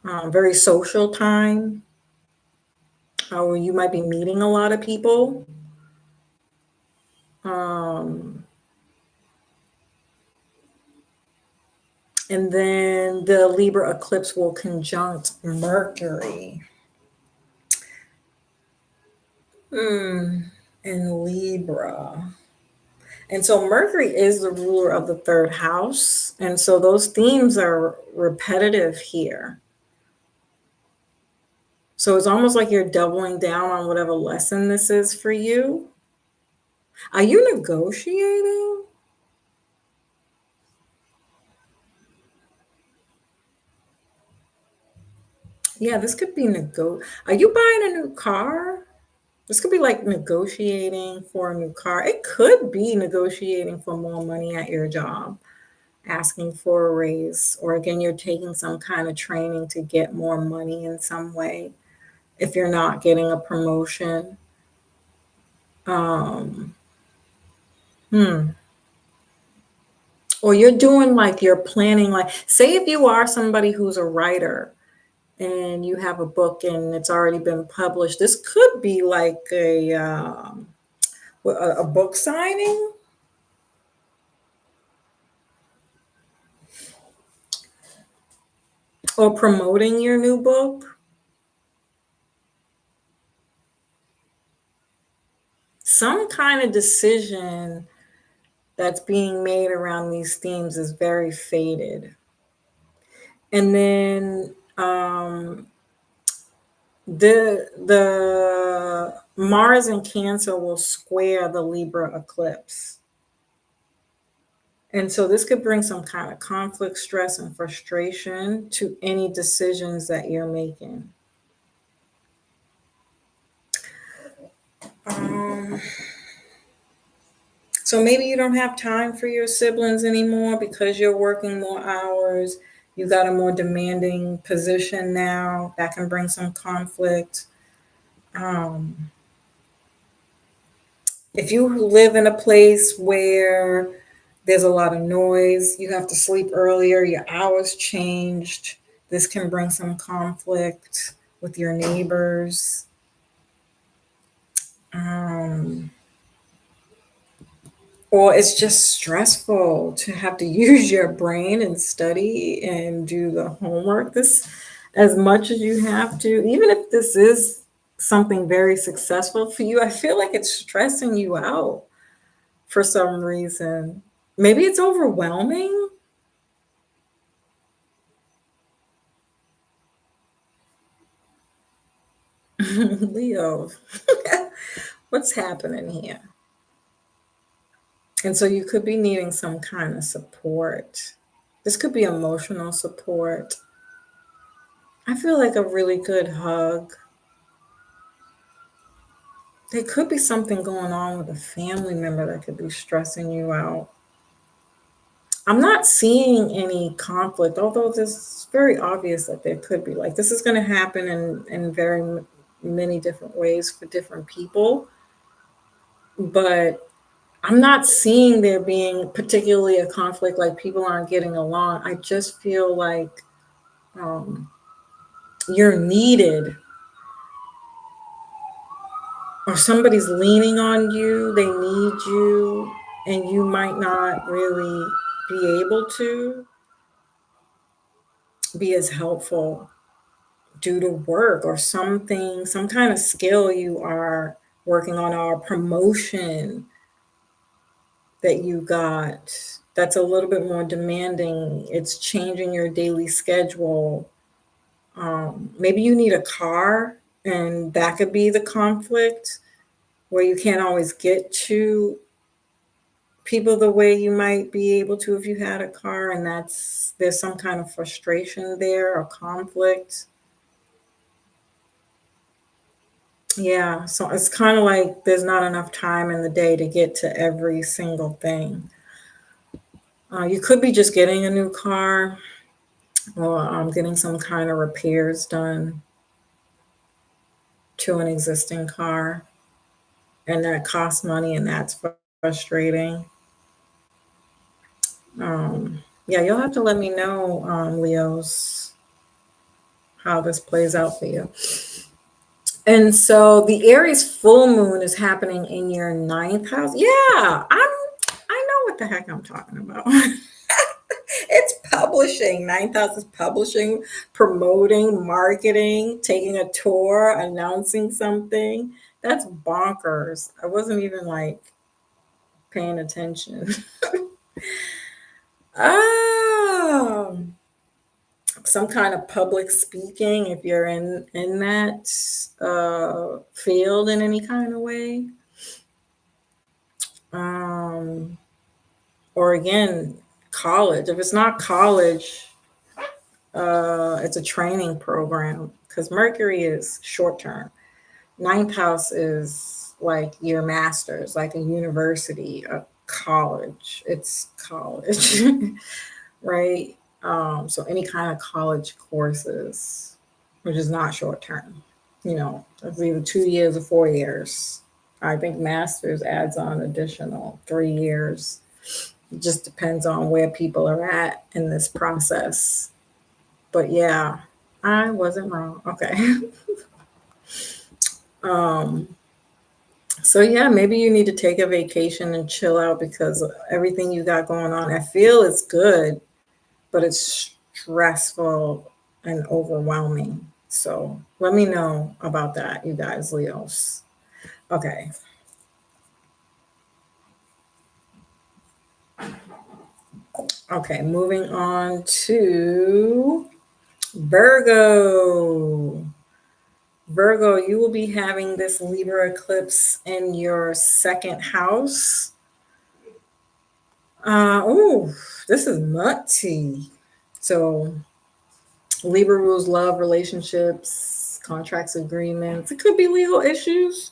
Very social time. Or you might be meeting a lot of people. Um, and then the Libra eclipse will conjunct Mercury. In Libra. And so Mercury is the ruler of the third house. And so those themes are repetitive here. So it's almost like you're doubling down on whatever lesson this is for you. Are you negotiating? Yeah, this could be Are you buying a new car? This could be like negotiating for a new car. It could be negotiating for more money at your job, asking for a raise, or again, you're taking some kind of training to get more money in some way if you're not getting a promotion. Um, hmm. Or you're doing like you're planning, like, say if you are somebody who's a writer and you have a book and it's already been published, this could be like a book signing or promoting your new book. Some kind of decision that's being made around these themes is very faded. And then the Mars in Cancer will square the Libra eclipse. And so this could bring some kind of conflict, stress, and frustration to any decisions that you're making. Um, so maybe you don't have time for your siblings anymore because you're working more hours. You got a more demanding position now. That can bring some conflict. Um, if you live in a place where there's a lot of noise, you have to sleep earlier, your hours changed, this can bring some conflict with your neighbors. Um, or it's just stressful to have to use your brain and study and do the homework this as much as you have to. Even if this is something very successful for you, I feel like it's stressing you out for some reason. Maybe it's overwhelming. Leo, what's happening here? And so you could be needing some kind of support. This could be emotional support. I feel like a really good hug. There could be something going on with a family member that could be stressing you out. I'm not seeing any conflict, although it's very obvious that there could be. Like, this is going to happen in very many different ways for different people. But I'm not seeing there being particularly a conflict, like people aren't getting along. I just feel like um, you're needed, or somebody's leaning on you, they need you, and you might not really be able to be as helpful due to work or something, some kind of skill you are working on, or promotion that you got that's a little bit more demanding. It's changing your daily schedule. Maybe you need a car, and that could be the conflict where you can't always get to people the way you might be able to if you had a car, and there's some kind of frustration there or conflict. Yeah, so it's kind of like there's not enough time in the day to get to every single thing. You could be just getting a new car, or getting some kind of repairs done to an existing car, and that costs money, and that's frustrating. Yeah, you'll have to let me know, Leos, how this plays out for you. And so the Aries full moon is happening in your ninth house. Yeah, I know what the heck I'm talking about. It's publishing. Ninth house is publishing, promoting, marketing, taking a tour, announcing something. That's bonkers. I wasn't even like paying attention. Oh, some kind of public speaking if you're in that field in any kind of way. Um, or again, college. If it's not college, it's a training program because Mercury is short term. Ninth house is like your master's, like a university, a college. It's college, right? So any kind of college courses, which is not short term. It's either 2 years or 4 years. I think master's adds on additional 3 years. It just depends on where people are at in this process. But yeah, I wasn't wrong. Okay. um, so yeah, maybe you need to take a vacation and chill out because everything you got going on, I feel it's good, but it's stressful and overwhelming. So let me know about that, you guys, Leos. Okay. Okay, moving on to Virgo. Virgo, you will be having this Libra eclipse in your second house. Oh, this is nutty. So, Libra rules love, relationships, contracts, agreements. It could be legal issues,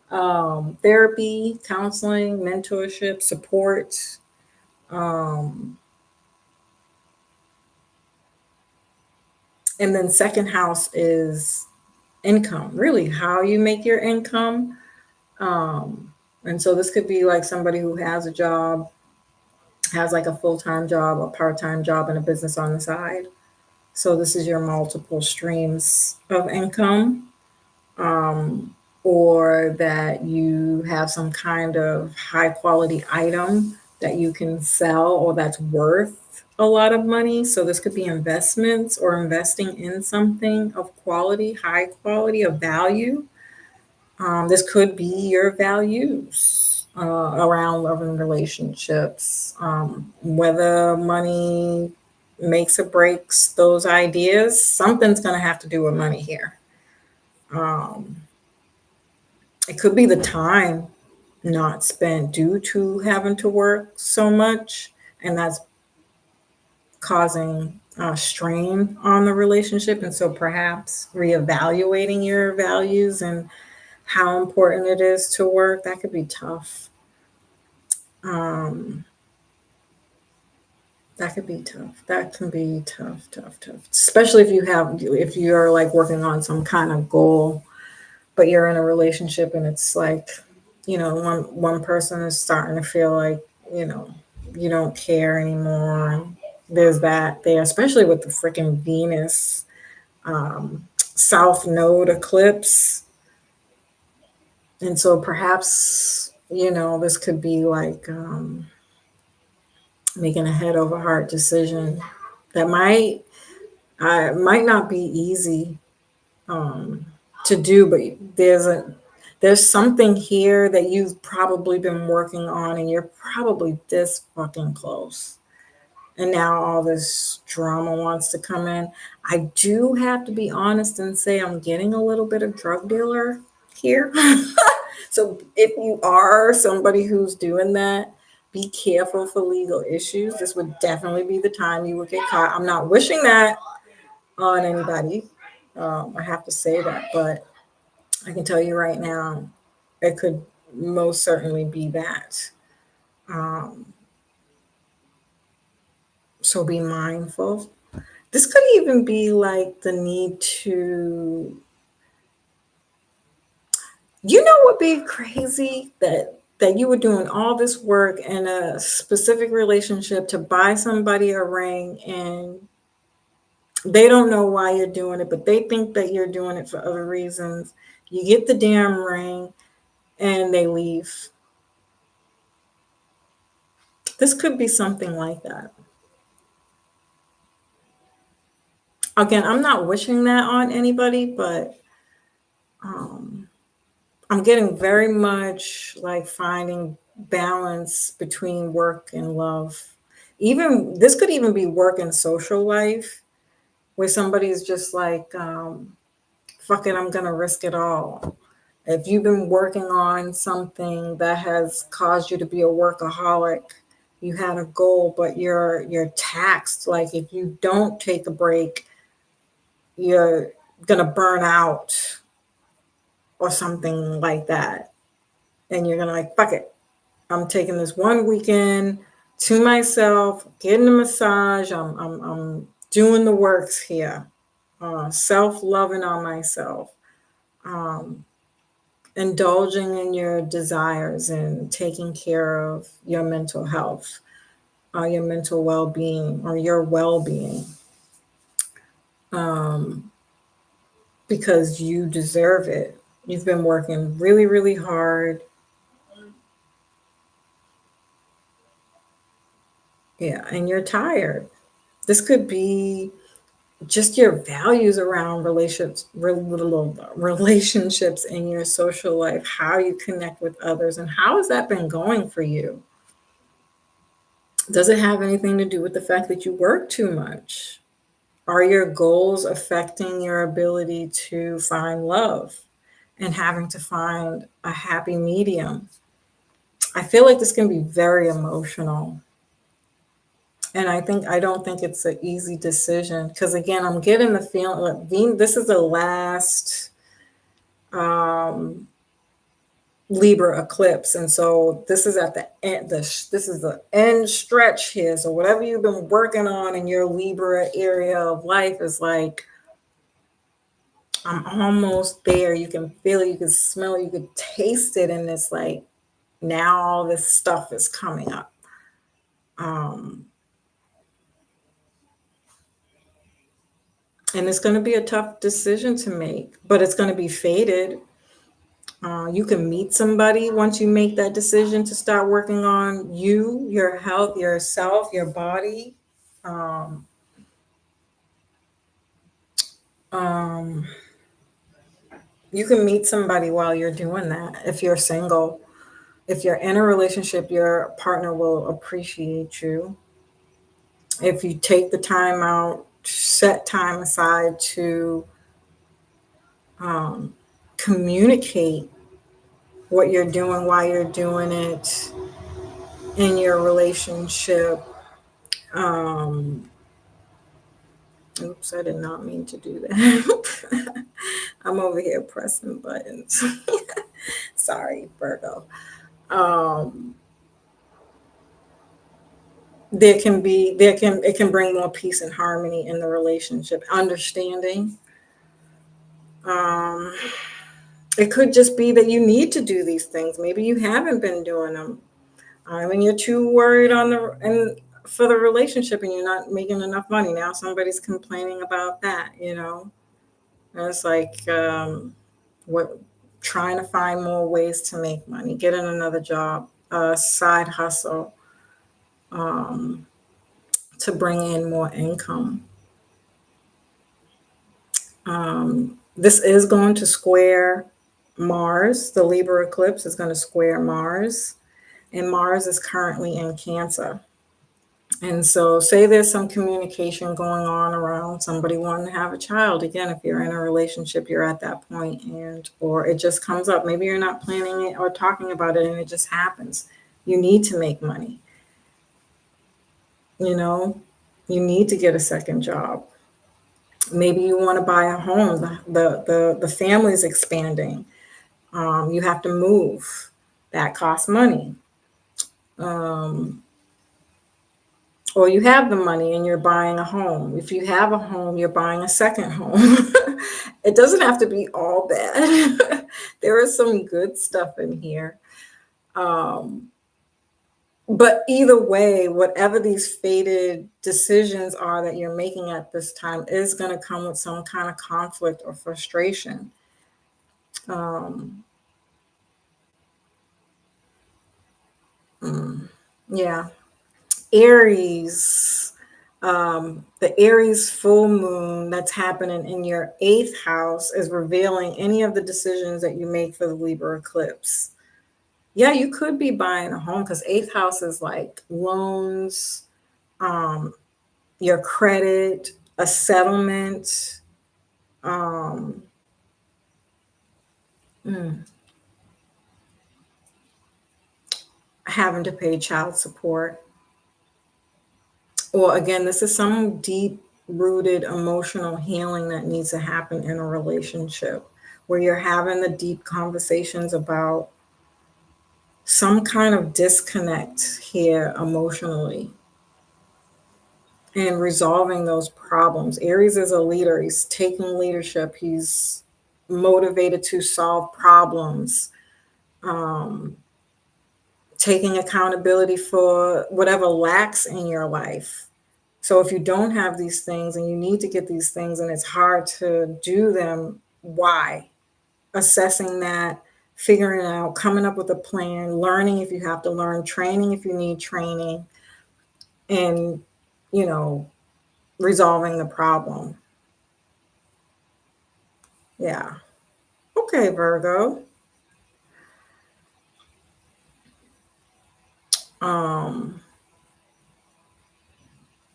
therapy, counseling, mentorship, support. Um, and then, second house is income, really, how you make your income. And so, this could be like somebody who has a job, has like a full time job, a part time job, and a business on the side. So this is your multiple streams of income, or that you have some kind of high quality item that you can sell or that's worth a lot of money. So this could be investments or investing in something of quality, high quality, of value. This could be your values around love and relationships. Whether money makes or breaks those ideas, something's going to have to do with money here. Um, it could be the time not spent due to having to work so much, and that's causing strain on the relationship. And so perhaps reevaluating your values and how important it is to work, that could be tough. Um, that could be tough. That can be tough, tough, tough. Especially if you're like working on some kind of goal, but you're in a relationship and it's like, one person is starting to feel like, you know, you don't care anymore. There's that there, especially with the freaking Venus South Node eclipse. And so perhaps, this could be like making a head over heart decision that might not be easy um, to do, but there's something here that you've probably been working on, and you're probably this fucking close. And now all this drama wants to come in. I do have to be honest and say I'm getting a little bit of drug dealer here. So if you are somebody who's doing that, be careful for legal issues. This would definitely be the time you would get caught. I'm not wishing that on anybody. I have to say that, but I can tell you right now, it could most certainly be that. Um, so be mindful. This could even be like the need to, would be crazy that you were doing all this work in a specific relationship to buy somebody a ring, and they don't know why you're doing it, but they think that you're doing it for other reasons. You get the damn ring and they leave. This could be something like that. Again, I'm not wishing that on anybody, but um, I'm getting very much like finding balance between work and love. Even this could even be work and social life, where somebody is just like, fuck it, I'm gonna risk it all. If you've been working on something that has caused you to be a workaholic, you had a goal, but you're taxed. Like if you don't take a break, you're gonna burn out or something like that. And you're gonna like, fuck it. I'm taking this one weekend to myself, getting a massage. I'm doing the works here, self-loving on myself, um, indulging in your desires and taking care of your mental health, your mental well-being, or your well-being, um, because you deserve it. You've been working really, really hard. Yeah, and you're tired. This could be just your values around relationships in your social life, how you connect with others, and how has that been going for you? Does it have anything to do with the fact that you work too much? Are your goals affecting your ability to find love and having to find a happy medium? I feel like this can be very emotional. And I don't think it's an easy decision because again, I'm getting the feeling like this is the last um, Libra eclipse, and so this is at the end. This is the end stretch here. So whatever you've been working on in your Libra area of life is like I'm almost there. You can feel it, you can smell it, you can taste it, and it's like now all this stuff is coming up. Um, and it's going to be a tough decision to make, but it's going to be fated. You can meet somebody once you make that decision to start working on you, your health, yourself, your body. Um, um, you can meet somebody while you're doing that if you're single. If you're in a relationship, your partner will appreciate you. If you take the time out, set time aside to um, communicate what you're doing, why you're doing it in your relationship. Um, Oops, I did not mean to do that. I'm over here pressing buttons. Sorry, Virgo. Um, it can bring more peace and harmony in the relationship. Understanding. Um, it could just be that you need to do these things. Maybe you haven't been doing them. And you're too worried for the relationship and you're not making enough money. Now somebody's complaining about that, you know. And it's like what trying to find more ways to make money, getting another job, a side hustle um, to bring in more income. This is going to square Mars. The Libra eclipse is going to square Mars, and Mars is currently in Cancer. And so, say there's some communication going on around somebody wanting to have a child. Again, if you're in a relationship, you're at that point, and or it just comes up. Maybe you're not planning it or talking about it, and it just happens. You need to make money. You know, you need to get a second job. Maybe you want to buy a home. The family's expanding. You have to move. That costs money. Um, or you have the money and you're buying a home. If you have a home, you're buying a second home. It doesn't have to be all bad. There is some good stuff in here. Um, but either way, whatever these fated decisions are that you're making at this time is going to come with some kind of conflict or frustration. Um, yeah. Aries, the Aries full moon that's happening in your eighth house is revealing any of the decisions that you make for the Libra eclipse. Yeah, you could be buying a home because eighth house is like loans, um, your credit, a settlement, um, mm, having to pay child support. Or again, this is some deep rooted emotional healing that needs to happen in a relationship where you're having the deep conversations about some kind of disconnect here emotionally and resolving those problems. Aries is a leader, he's taking leadership, he's motivated to solve problems, um, taking accountability for whatever lacks in your life. So if you don't have these things and you need to get these things and it's hard to do them, why? Assessing that, figuring out, coming up with a plan, learning if you have to learn, training if you need training, and, you know, resolving the problem. Yeah. Okay, Virgo. Um,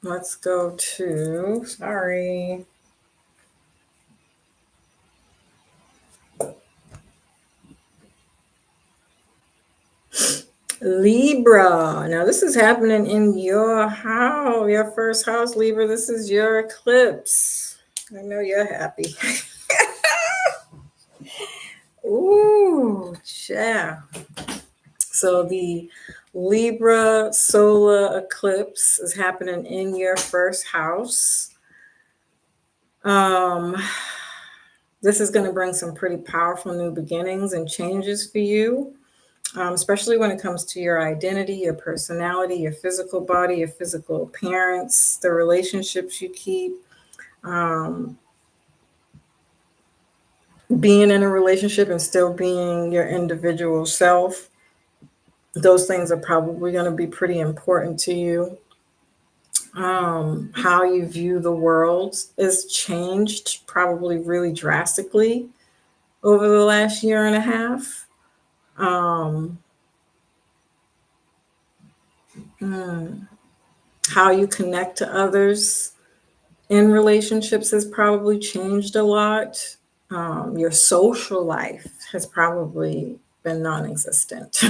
Let's go to, sorry, Libra. Now, this is happening in your house, your first house, Libra. This is your eclipse. I know you're happy. Ooh, yeah. So the Libra solar eclipse is happening in your first house. Um, this is going to bring some pretty powerful new beginnings and changes for you, especially when it comes to your identity, your personality, your physical body, your physical appearance, the relationships you keep. Um, Being in a relationship and still being your individual self, those things are probably going to be pretty important to you. How you view the world is changed probably really drastically over the last year and a half. Um, how you connect to others in relationships has probably changed a lot. Your social life has probably been non-existent.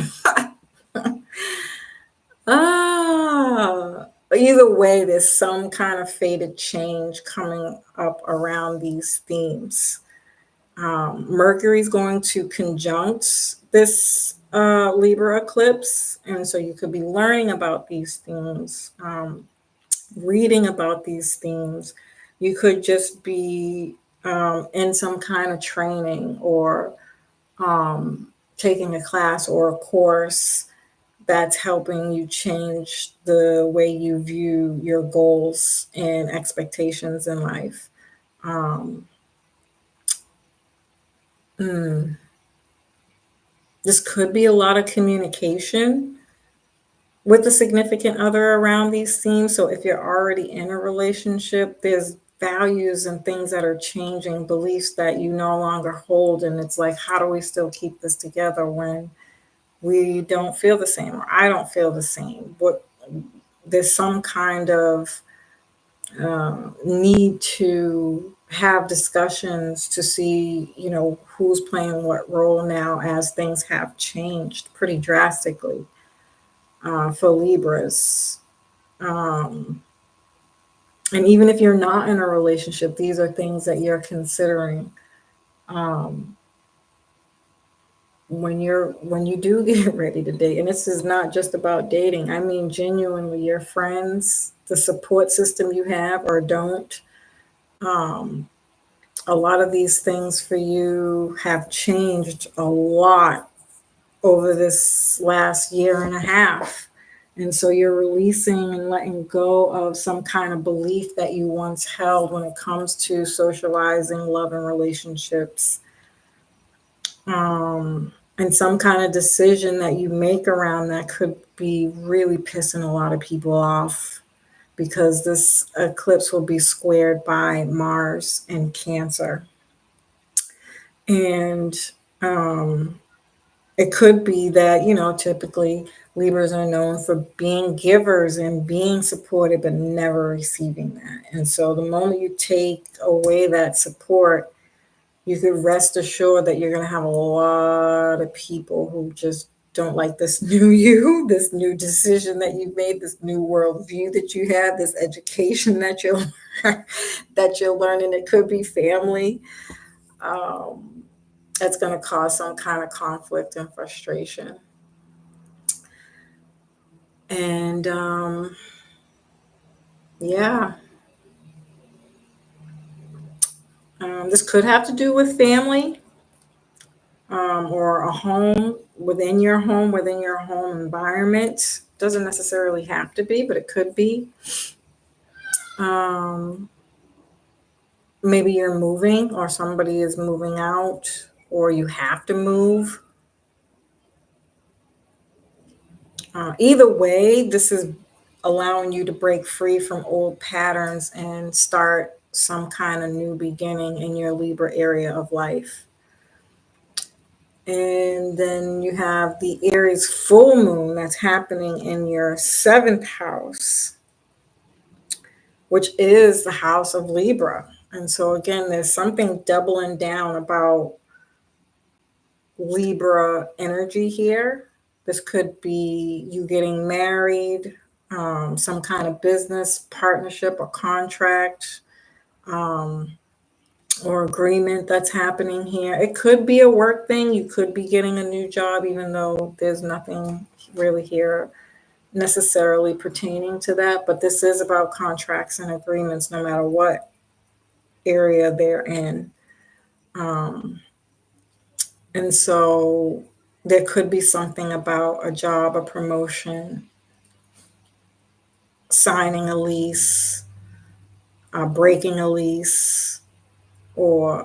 Either way, there's some kind of fated change coming up around these themes. Mercury's going to conjunct this Libra eclipse, and so you could be learning about these themes, reading about these themes. You could just be in some kind of training or taking a class or a course that's helping you change the way you view your goals and expectations in life. Um, this could be a lot of communication with the significant other around these themes. So if you're already in a relationship, there's values and things that are changing, beliefs that you no longer hold. And it's like, how do we still keep this together when we don't feel the same or I don't feel the same? What there's some kind of need to have discussions to see, who's playing what role now as things have changed pretty drastically for Libras. Um, and even if you're not in a relationship, these are things that you're considering um, when you do get ready to date. And this is not just about dating. I mean, genuinely, your friends, the support system you have or don't. Um, a lot of these things for you have changed a lot over this last year and a half. And so you're releasing and letting go of some kind of belief that you once held when it comes to socializing, love, and relationships. And some kind of decision that you make around that could be really pissing a lot of people off because this eclipse will be squared by Mars and Cancer. And um, it could be that, typically Libras are known for being givers and being supported, but never receiving that. And so the moment you take away that support, you could rest assured that you're going to have a lot of people who just don't like this new you, this new decision that you've made, this new worldview that you have, this education that you're that you're learning. It could be family. Um, it's going to cause some kind of conflict and frustration. And yeah, this could have to do with family or a home, within your home environment. Doesn't necessarily have to be, but it could be. Um, Maybe you're moving or somebody is moving out or you have to move. Either way, this is allowing you to break free from old patterns and start some kind of new beginning in your Libra area of life. And then you have the Aries full moon that's happening in your seventh house. which is the house of Libra. And so again, there's something doubling down about Libra energy here. This could be you getting married, some kind of business partnership or contract, um, or agreement that's happening here. It could be a work thing. You could be getting a new job, even though there's nothing really here necessarily pertaining to that. But this is about contracts and agreements, no matter what area they're in. And so there could be something about a job, a promotion, signing a lease, breaking a lease, or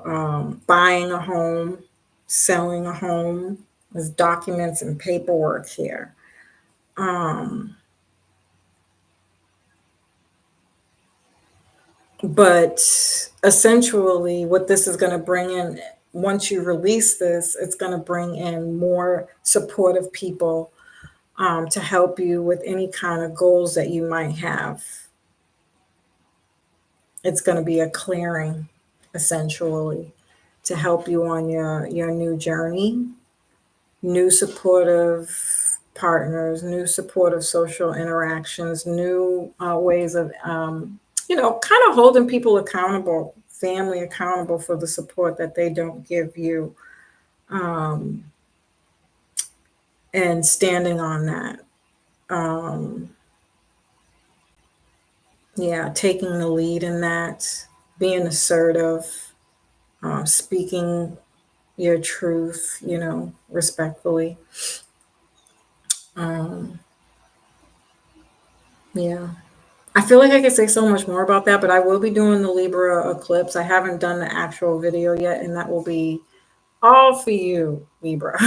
buying a home, selling a home. There's documents and paperwork here. Um, but essentially, what this is going to bring in, once you release this, it's going to bring in more supportive people to help you with any kind of goals that you might have. It's going to be a clearing, essentially, to help you on your new journey, new supportive partners, new supportive social interactions, new ways of, kind of holding people accountable, family accountable for the support that they don't give you, um, and standing on that. Um, yeah, taking the lead in that, being assertive, speaking your truth, respectfully. Um, yeah. I feel like I could say so much more about that, but I will be doing the Libra eclipse. I haven't done the actual video yet, and that will be all for you, Libra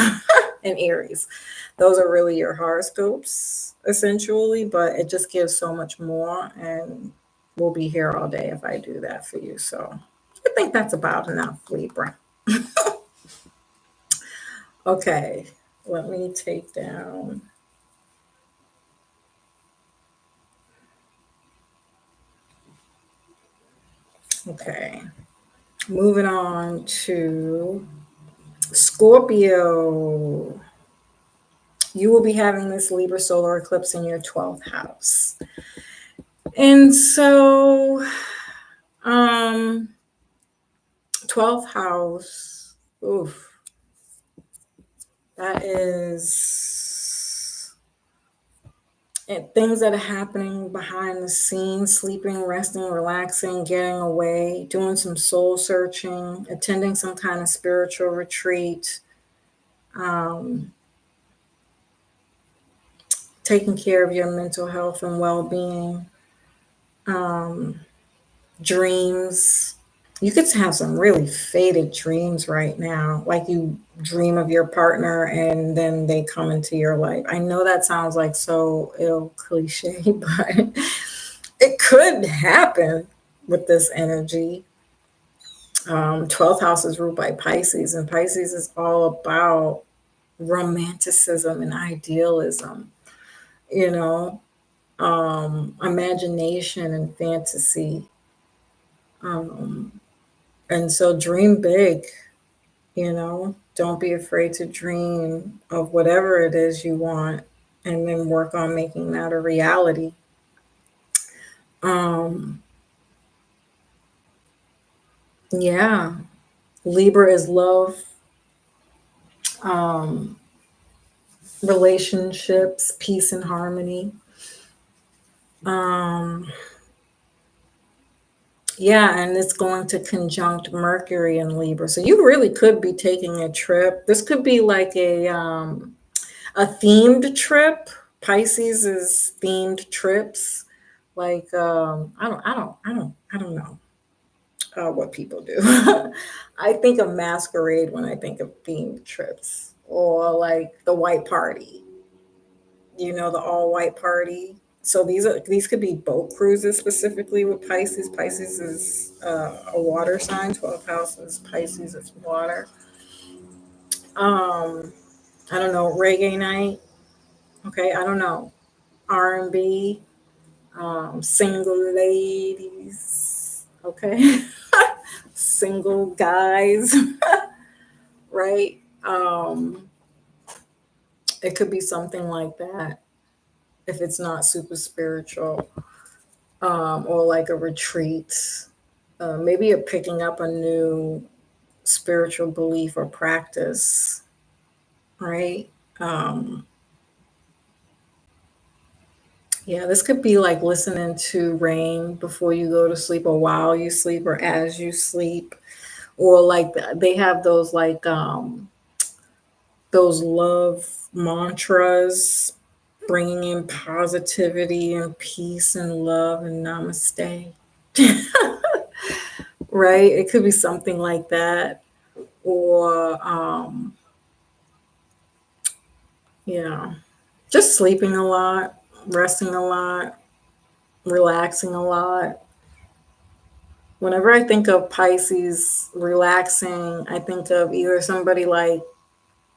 and Aries. Those are really your horoscopes, essentially, but it just gives so much more, and we'll be here all day if I do that for you. So I think that's about enough, Libra. Okay, let me take down. Okay, moving on to Scorpio. You will be having this Libra solar eclipse in your 12th house. And so, um, 12th house, oof, that is things that are happening behind the scenes, sleeping, resting, relaxing, getting away, doing some soul searching, attending some kind of spiritual retreat, um, taking care of your mental health and well-being, um, dreams. You could have some really faded dreams right now, like you dream of your partner and then they come into your life. I know that sounds like so ill cliche, but it could happen with this energy. 12th house is ruled by Pisces, and Pisces is all about romanticism and idealism, you know, imagination and fantasy. Um, and so dream big, don't be afraid to dream of whatever it is you want and then work on making that a reality. Um, yeah, Libra is love, um, relationships, peace and harmony. Um, yeah, and it's going to conjunct Mercury in Libra. So you really could be taking a trip. This could be like a themed trip. Pisces is themed trips. Like I don't know what people do. I think of masquerade when I think of themed trips, or like the white party. The all white party. So these could be boat cruises specifically with Pisces. Pisces is a water sign. 12th house is Pisces. It's water. I don't know, reggae night. Okay, I don't know, R&B. Single ladies, okay? Single guys, right? It could be something like that if it's not super spiritual, or like a retreat. Maybe you're picking up a new spiritual belief or practice, right? Um, yeah, this could be like listening to rain before you go to sleep, or while you sleep, or as you sleep, or like they have those like those love mantras, bringing in positivity and peace and love and namaste. Right? It could be something like that. Or, yeah, just sleeping a lot, resting a lot, relaxing a lot. Whenever I think of Pisces relaxing, I think of either somebody like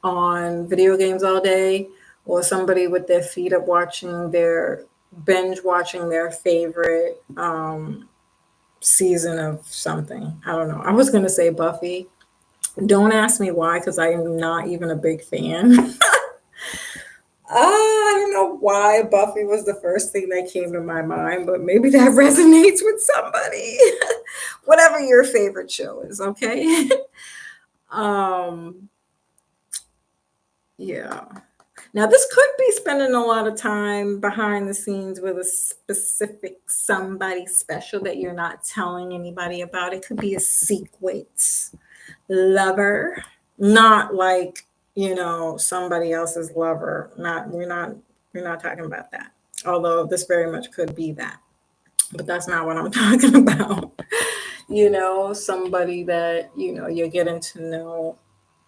on video games all day, or somebody with their feet up watching their binge watching their favorite season of something. I don't know. I was going to say Buffy. Don't ask me why, because I am not even a big fan. I don't know why Buffy was the first thing that came to my mind, but maybe that resonates with somebody. Whatever your favorite show is, okay? um, yeah. Now, this could be spending a lot of time behind the scenes with a specific somebody special that you're not telling anybody about. It could be a secret lover, not like, somebody else's lover. We're not talking about that. Although this very much could be that. But that's not what I'm talking about. Somebody that, you're getting to know,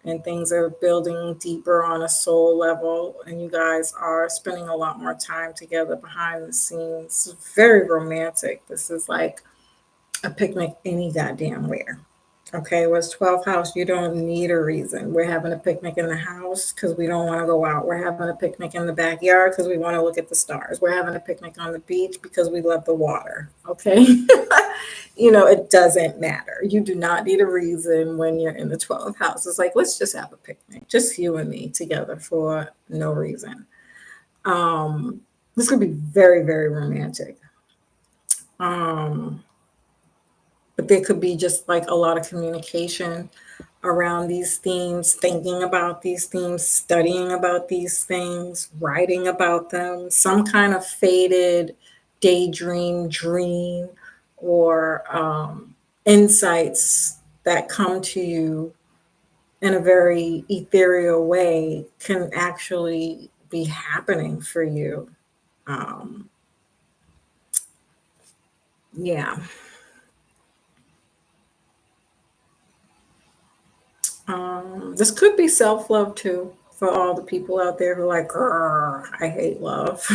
and things are building deeper on a soul level, and you guys are spending a lot more time together behind the scenes. Very romantic. This is like a picnic any goddamn where. Okay, was 12th house, you don't need a reason. We're having a picnic in the house because we don't want to go out. We're having a picnic in the backyard because we want to look at the stars. We're having a picnic on the beach because we love the water. Okay. It doesn't matter. You do not need a reason when you're in the 12th house. It's like, let's just have a picnic, just you and me together for no reason. This could be very, very romantic. Um, but there could be just like a lot of communication around these themes, thinking about these themes, studying about these things, writing about them, some kind of faded daydream, dream, or insights that come to you in a very ethereal way can actually be happening for you. Um, yeah. This could be self love too, for all the people out there who are like, "Grr, I hate love."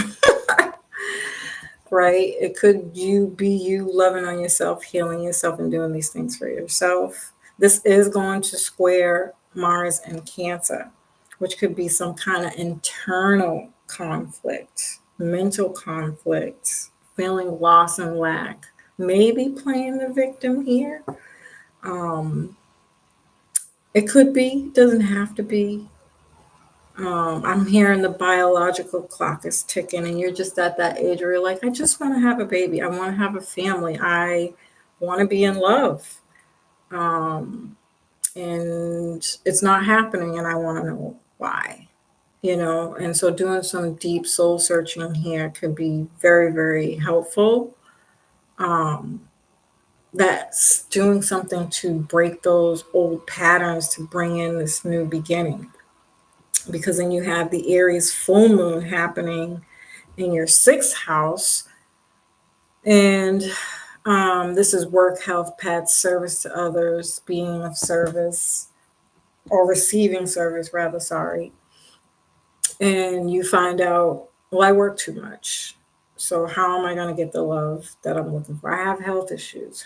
Right? It could be you loving on yourself, healing yourself, and doing these things for yourself. This is going to square Mars and Cancer, which could be some kind of internal conflict, mental conflict, feeling loss and lack, maybe playing the victim here. Um, it could be, doesn't have to be. I'm hearing the biological clock is ticking, and you're just at that age where you're like, I just want to have a baby. I want to have a family. I want to be in love. Um, and it's not happening, and I want to know why. And so doing some deep soul searching here could be very, very helpful. Um, that's doing something to break those old patterns to bring in this new beginning, because then you have the Aries full moon happening in your sixth house. And this is work, health, pets, service to others, being of service, or receiving service, rather, sorry. And you find out, well, I work too much. So, how am I going to get the love that I'm looking for? I have health issues.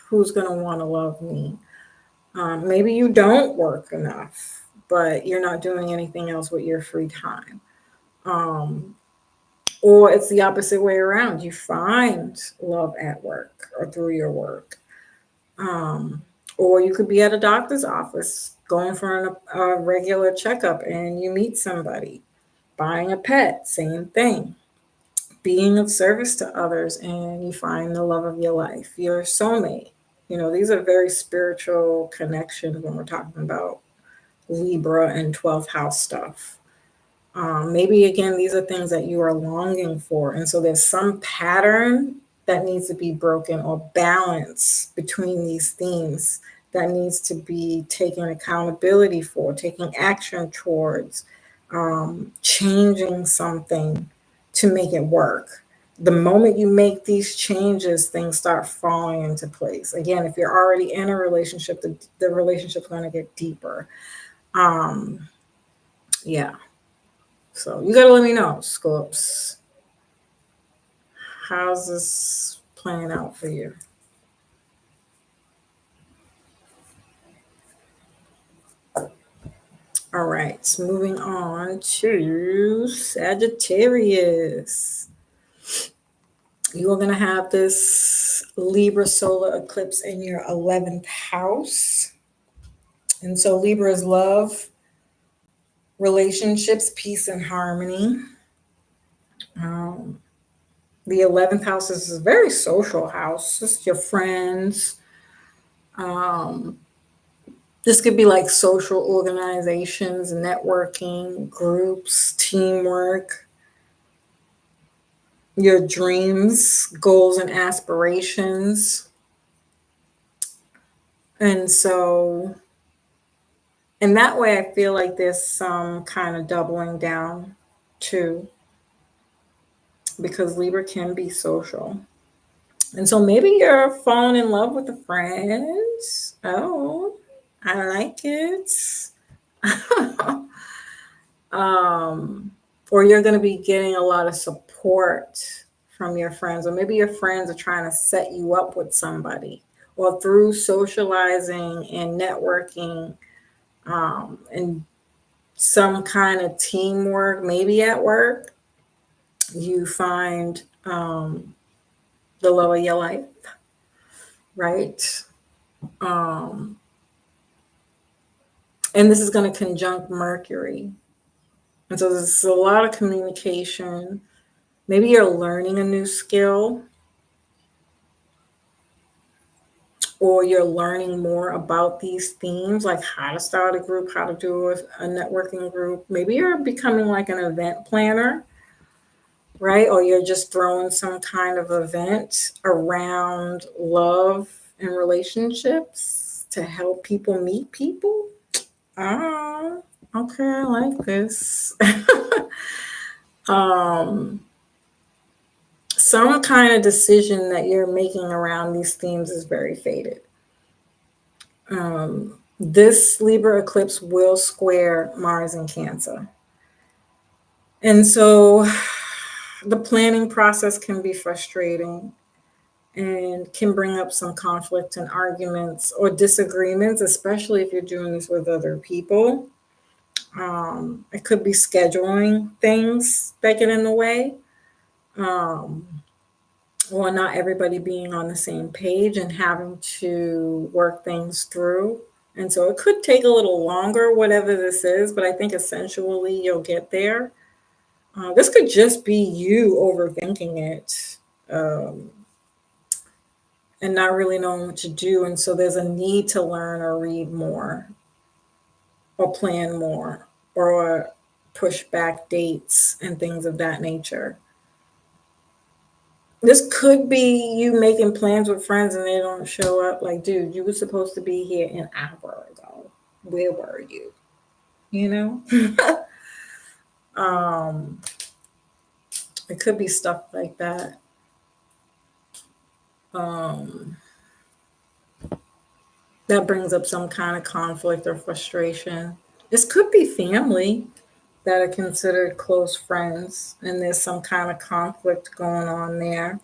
Who's going to want to love me? Maybe you don't work enough, but you're not doing anything else with your free time. Um, Or it's the opposite way around. You find love at work or through your work. Um, or you could be at a doctor's office going for a regular checkup and you meet somebody. Buying a pet, same thing. Being of service to others and you find the love of your life, your soulmate. These are very spiritual connections when we're talking about Libra and 12th house stuff. Maybe again, these are things that you are longing for. And so there's some pattern that needs to be broken or balance between these themes that needs to be taken accountability for, taking action towards, changing something to make it work. The moment you make these changes, things start falling into place. Again, if you're already in a relationship, the relationship's going to get deeper. Um, yeah. So you got to let me know, Scopes. How's this playing out for you? All right, moving on to Sagittarius. You are going to have this Libra solar eclipse in your 11th house. And so Libra is love, relationships, peace, and harmony. Um, the 11th house is a very social house. It's your friends. Um, This could be like social organizations, networking, groups, teamwork, your dreams, goals, and aspirations. And so, in that way, I feel like there's some kind of doubling down too, because Libra can be social. And so maybe you're falling in love with a friend. Oh, I like it. um, or you're going to be getting a lot of support from your friends, or maybe your friends are trying to set you up with somebody, or through socializing and networking, and some kind of teamwork, maybe at work, you find the love of your life, right? Um, and this is going to conjunct Mercury. And so there's a lot of communication. Maybe you're learning a new skill, or you're learning more about these themes, like how to start a group, how to do a networking group. Maybe you're becoming like an event planner, right? Or you're just throwing some kind of event around love and relationships to help people meet people. Oh, okay, I like this. um, some kind of decision that you're making around these themes is very faded. This Libra eclipse will square Mars in Cancer. And so the planning process can be frustrating and can bring up some conflict and arguments or disagreements, especially if you're doing this with other people. It could be scheduling things that get in the way, um, or not everybody being on the same page and having to work things through. And so it could take a little longer, whatever this is, but I think essentially you'll get there. This could just be you overthinking it, and not really knowing what to do. And so there's a need to learn or read more or plan more or push back dates and things of that nature. This could be you making plans with friends and they don't show up. Like, dude, you were supposed to be here an hour ago. Where were you? You know? um, it could be stuff like that. Um, that brings up some kind of conflict or frustration. This could be family that are considered close friends, and there's some kind of conflict going on there.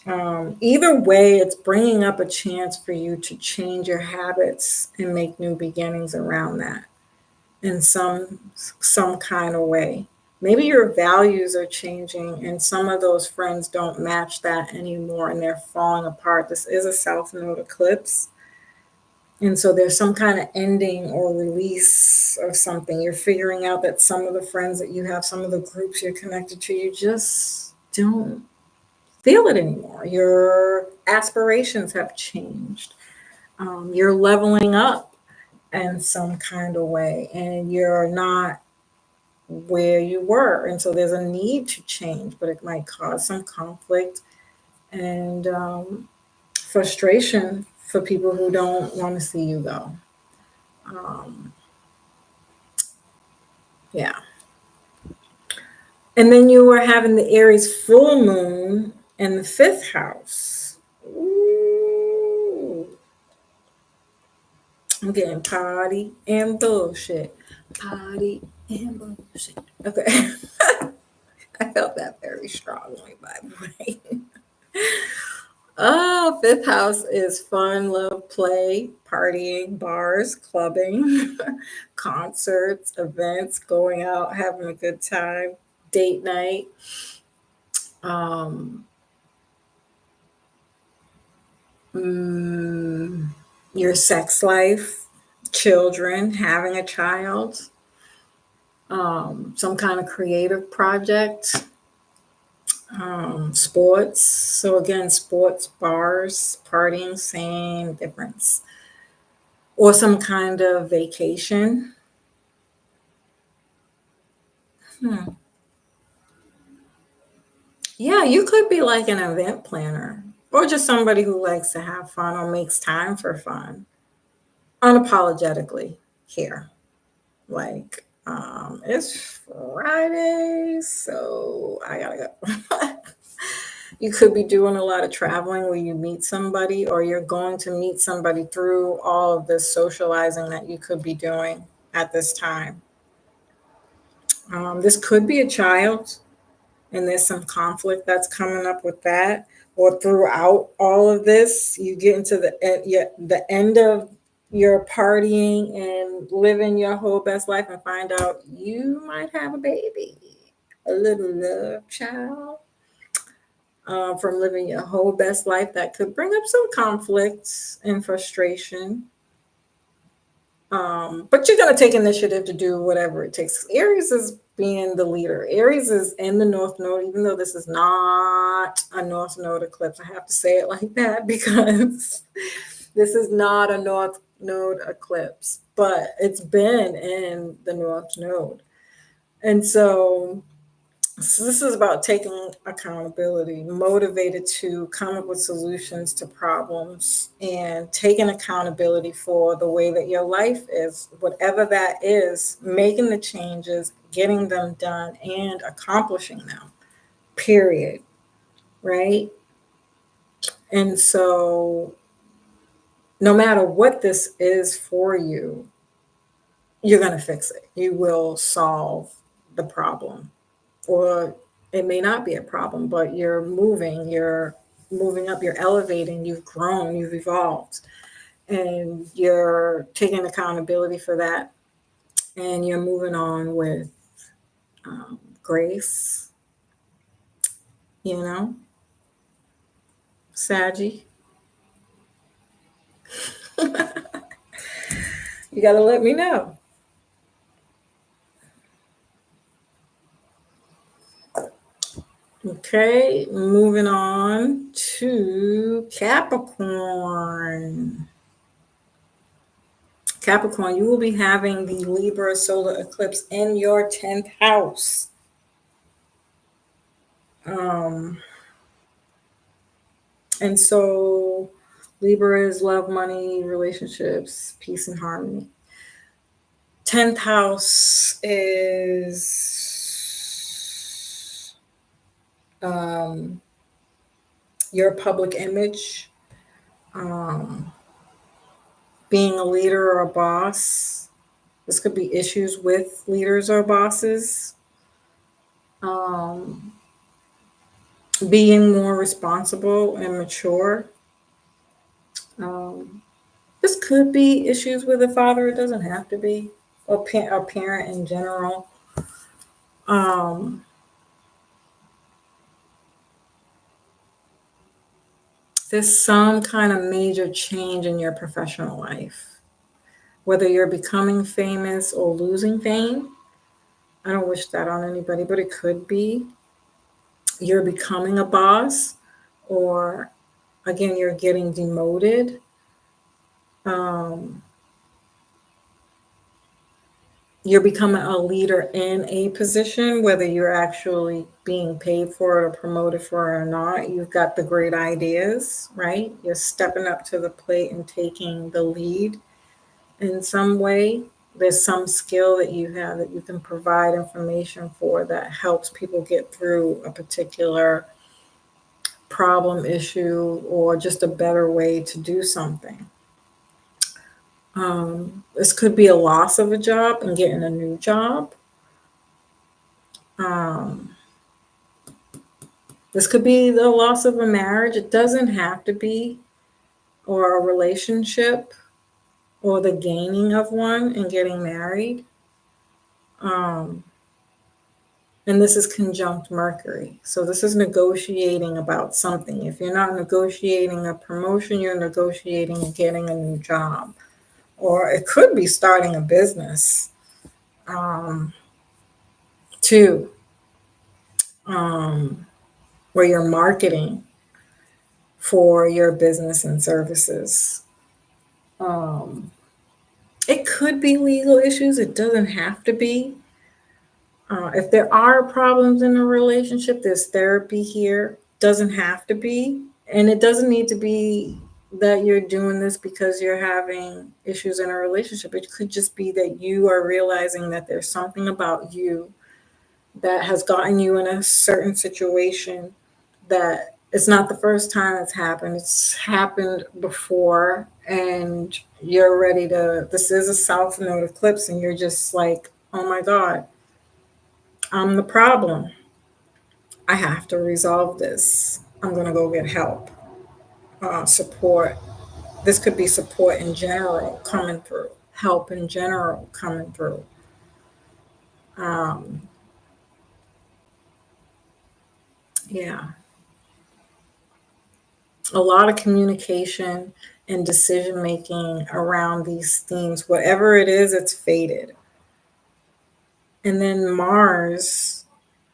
Either way, it's bringing up a chance for you to change your habits and make new beginnings around that in some kind of way. Maybe your values are changing and some of those friends don't match that anymore and they're falling apart. This is a South Node eclipse. And so there's some kind of ending or release of something. You're figuring out that some of the friends that you have, some of the groups you're connected to, you just don't feel it anymore. Your aspirations have changed. You're leveling up in some kind of way, and you're not where you were. And so there's a need to change, but it might cause some conflict and frustration for people who don't want to see you go. Um, yeah. And then you were having the Aries full moon in the fifth house. Ooh. I'm getting party and bullshit. Party and bullshit. Okay. I felt that very strongly, by the way. Oh, fifth house is fun, love, play, partying, bars, clubbing, concerts, events, going out, having a good time, date night. Um, mm, your sex life, children, having a child, some kind of creative project, sports. So again, sports, bars, partying, same difference. Or some kind of vacation. Hmm. Yeah, you could be like an event planner or just somebody who likes to have fun or makes time for fun unapologetically here. Like, it's Friday, so I gotta go. You could be doing a lot of traveling where you meet somebody, or you're going to meet somebody through all of this socializing that you could be doing at this time. This could be a child, and there's some conflict that's coming up with that. Or throughout all of this, you get into the end of your partying and living your whole best life and find out you might have a baby, a little love child, from living your whole best life. That could bring up some conflicts and frustration. But you're going to take initiative to do whatever it takes. Aries is being the leader. Aries is in the North Node, even though this is not a North Node eclipse. I have to say it like that because this is not a North Node eclipse, but it's been in the North Node. And so this is about taking accountability, motivated to come up with solutions to problems and taking accountability for the way that your life is, whatever that is, making the changes, getting them done, and accomplishing them, period. Right? And so, no matter what this is for you, you're going to fix it. You will solve the problem, or it may not be a problem, but you're moving up, you're elevating, you've grown, you've evolved, and you're taking accountability for that, and you're moving on with grace, you know, Saggy. You got to let me know. Okay, moving on to Capricorn. Capricorn, you will be having the Libra solar eclipse in your 10th house. Um, and so Libra is love, money, relationships, peace, and harmony. 10th house is your public image, um, being a leader or a boss. This could be issues with leaders or bosses. Um, being more responsible and mature. Um, this could be issues with a father. It doesn't have to be, or a parent in general. Um, there's some kind of major change in your professional life, whether you're becoming famous or losing fame. I don't wish that on anybody, but it could be. You're becoming a boss, or again, you're getting demoted. Um, you're becoming a leader in a position, whether you're actually being paid for it or promoted for it or not. You've got the great ideas, right? You're stepping up to the plate and taking the lead in some way. There's some skill that you have that you can provide information for that helps people get through a particular problem, issue, or just a better way to do something. This could be a loss of a job and getting a new job. Um, this could be the loss of a marriage. It doesn't have to be, or a relationship, or the gaining of one and getting married. Um, and this is conjunct Mercury. So this is negotiating about something. If you're not negotiating a promotion, you're negotiating getting a new job. Or it could be starting a business, too, um, where you're marketing for your business and services. Um, it could be legal issues. It doesn't have to be. If there are problems in a relationship, there's therapy here. Doesn't have to be. And it doesn't need to be that you're doing this because you're having issues in a relationship. It could just be that you are realizing that there's something about you that has gotten you in a certain situation that it's not the first time it's happened. It's happened before, and you're ready to. This is a South Node eclipse, and you're just like, oh my God, I'm the problem. I have to resolve this. I'm going to go get help, support. This could be support in general coming through, help in general coming through. Um, yeah, a lot of communication and decision making around these themes. Whatever it is, it's faded. And then Mars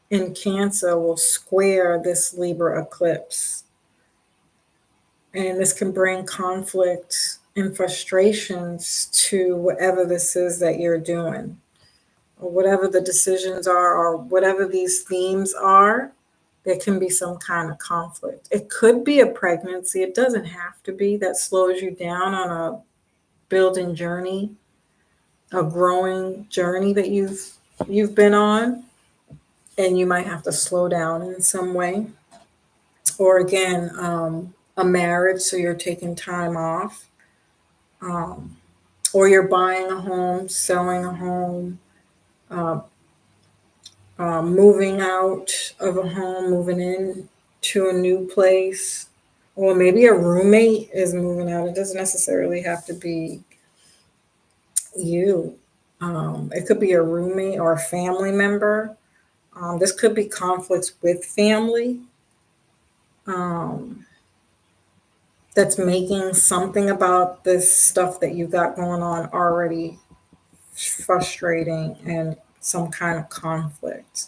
in Cancer will square this Libra eclipse. And this can bring conflict and frustrations to whatever this is that you're doing, or whatever the decisions are, or whatever these themes are. There can be some kind of conflict. It could be a pregnancy. It doesn't have to be. That slows you down on a building journey, a growing journey that you've been on, and you might have to slow down in some way. Or again, a marriage, so you're taking time off, um, or you're buying a home, selling a home, uh, moving out of a home, moving in to a new place, or maybe a roommate is moving out. It doesn't necessarily have to be you. It could be a roommate or a family member. This could be conflicts with family, um, that's making something about this stuff that you got going on already frustrating and some kind of conflict.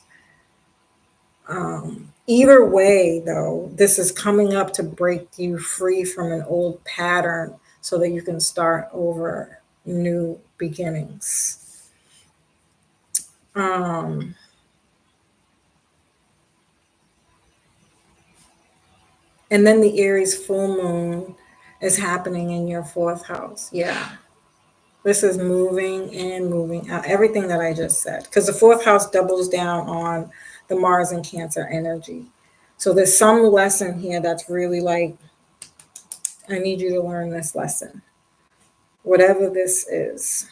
Either way, though, this is coming up to break you free from an old pattern so that you can start over new beginnings. Um, and then the Aries full moon is happening in your fourth house. Yeah. This is moving and moving out. Everything that I just said. Because the fourth house doubles down on the Mars and Cancer energy. So there's some lesson here that's really like, I need you to learn this lesson. Whatever this is.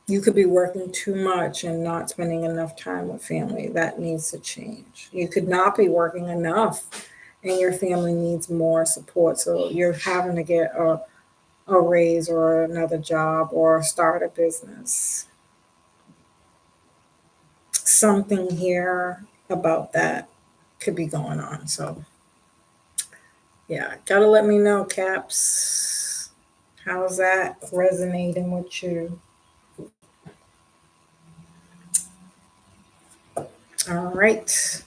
You could be working too much and not spending enough time with family. That needs to change. You could not be working enough and your family needs more support. So you're having to get a raise or another job or start a business. Something here about that could be going on. So, yeah, gotta let me know, Caps. How's that resonating with you? All right.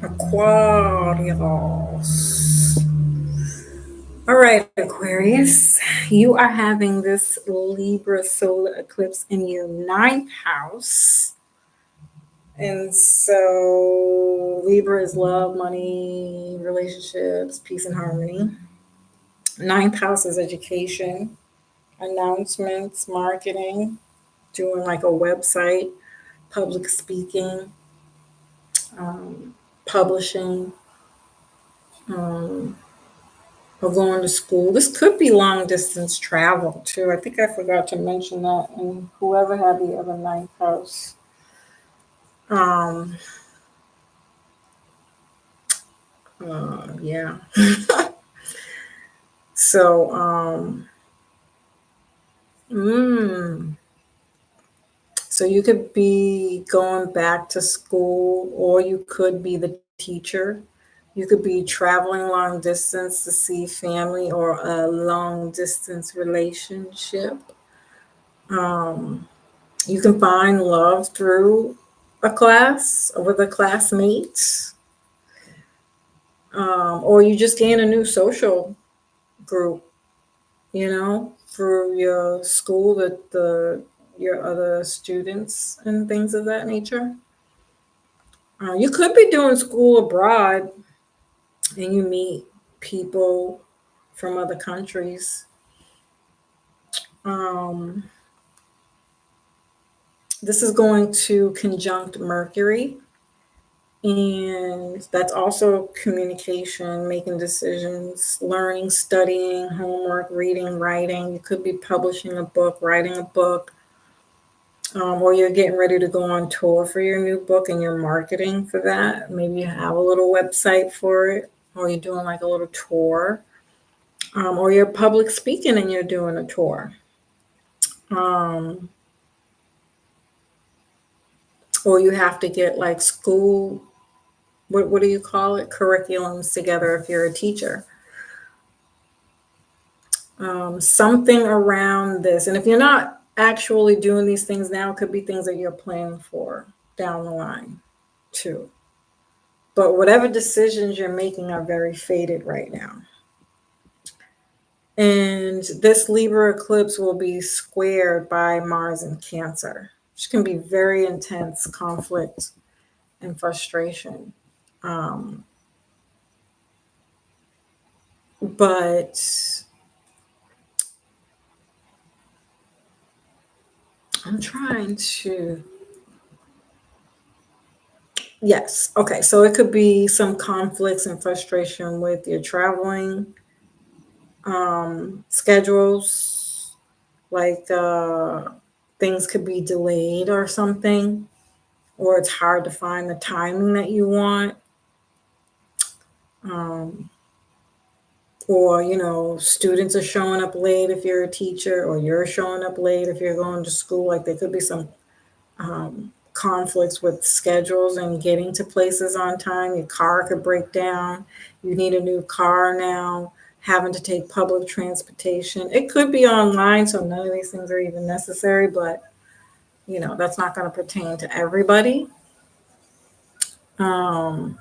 Aquarius. All right, Aquarius. You are having this Libra solar eclipse in your ninth house. And so Libra is love, money, relationships, peace, and harmony. Ninth house is education, announcements, marketing, doing like a website, public speaking, um, publishing, um, or going to school. This could be long distance travel too. I think I forgot to mention that. And whoever had the other ninth house. Um, yeah. So, mm, so you could be going back to school, or you could be the teacher. You could be traveling long distance to see family or a long distance relationship. Um, you can find love through a class with a classmate, or you just gain a new social group, through your school, the your other students and things of that nature. You could be doing school abroad and you meet people from other countries. Um, this is going to conjunct Mercury, and that's also communication, making decisions, learning, studying, homework, reading, writing. You could be publishing a book, writing a book, or you're getting ready to go on tour for your new book and you're marketing for that. Maybe you have a little website for it, or you're doing like a little tour, or you're public speaking and you're doing a tour. Um, or you have to get like school, what do you call it? Curriculums together if you're a teacher. Something around this. And if you're not actually doing these things now, it could be things that you're planning for down the line too. But whatever decisions you're making are very faded right now. And this Libra eclipse will be squared by Mars in Cancer, which can be very intense conflict and frustration. Um, but I'm trying to. Yes. Okay. So it could be some conflicts and frustration with your traveling schedules, like things could be delayed or something, or it's hard to find the timing that you want. Um, or, students are showing up late if you're a teacher, or you're showing up late if you're going to school. Like there could be some conflicts with schedules and getting to places on time. Your car could break down. You need a new car now, having to take public transportation. It could be online, so none of these things are even necessary, but that's not going to pertain to everybody. Um,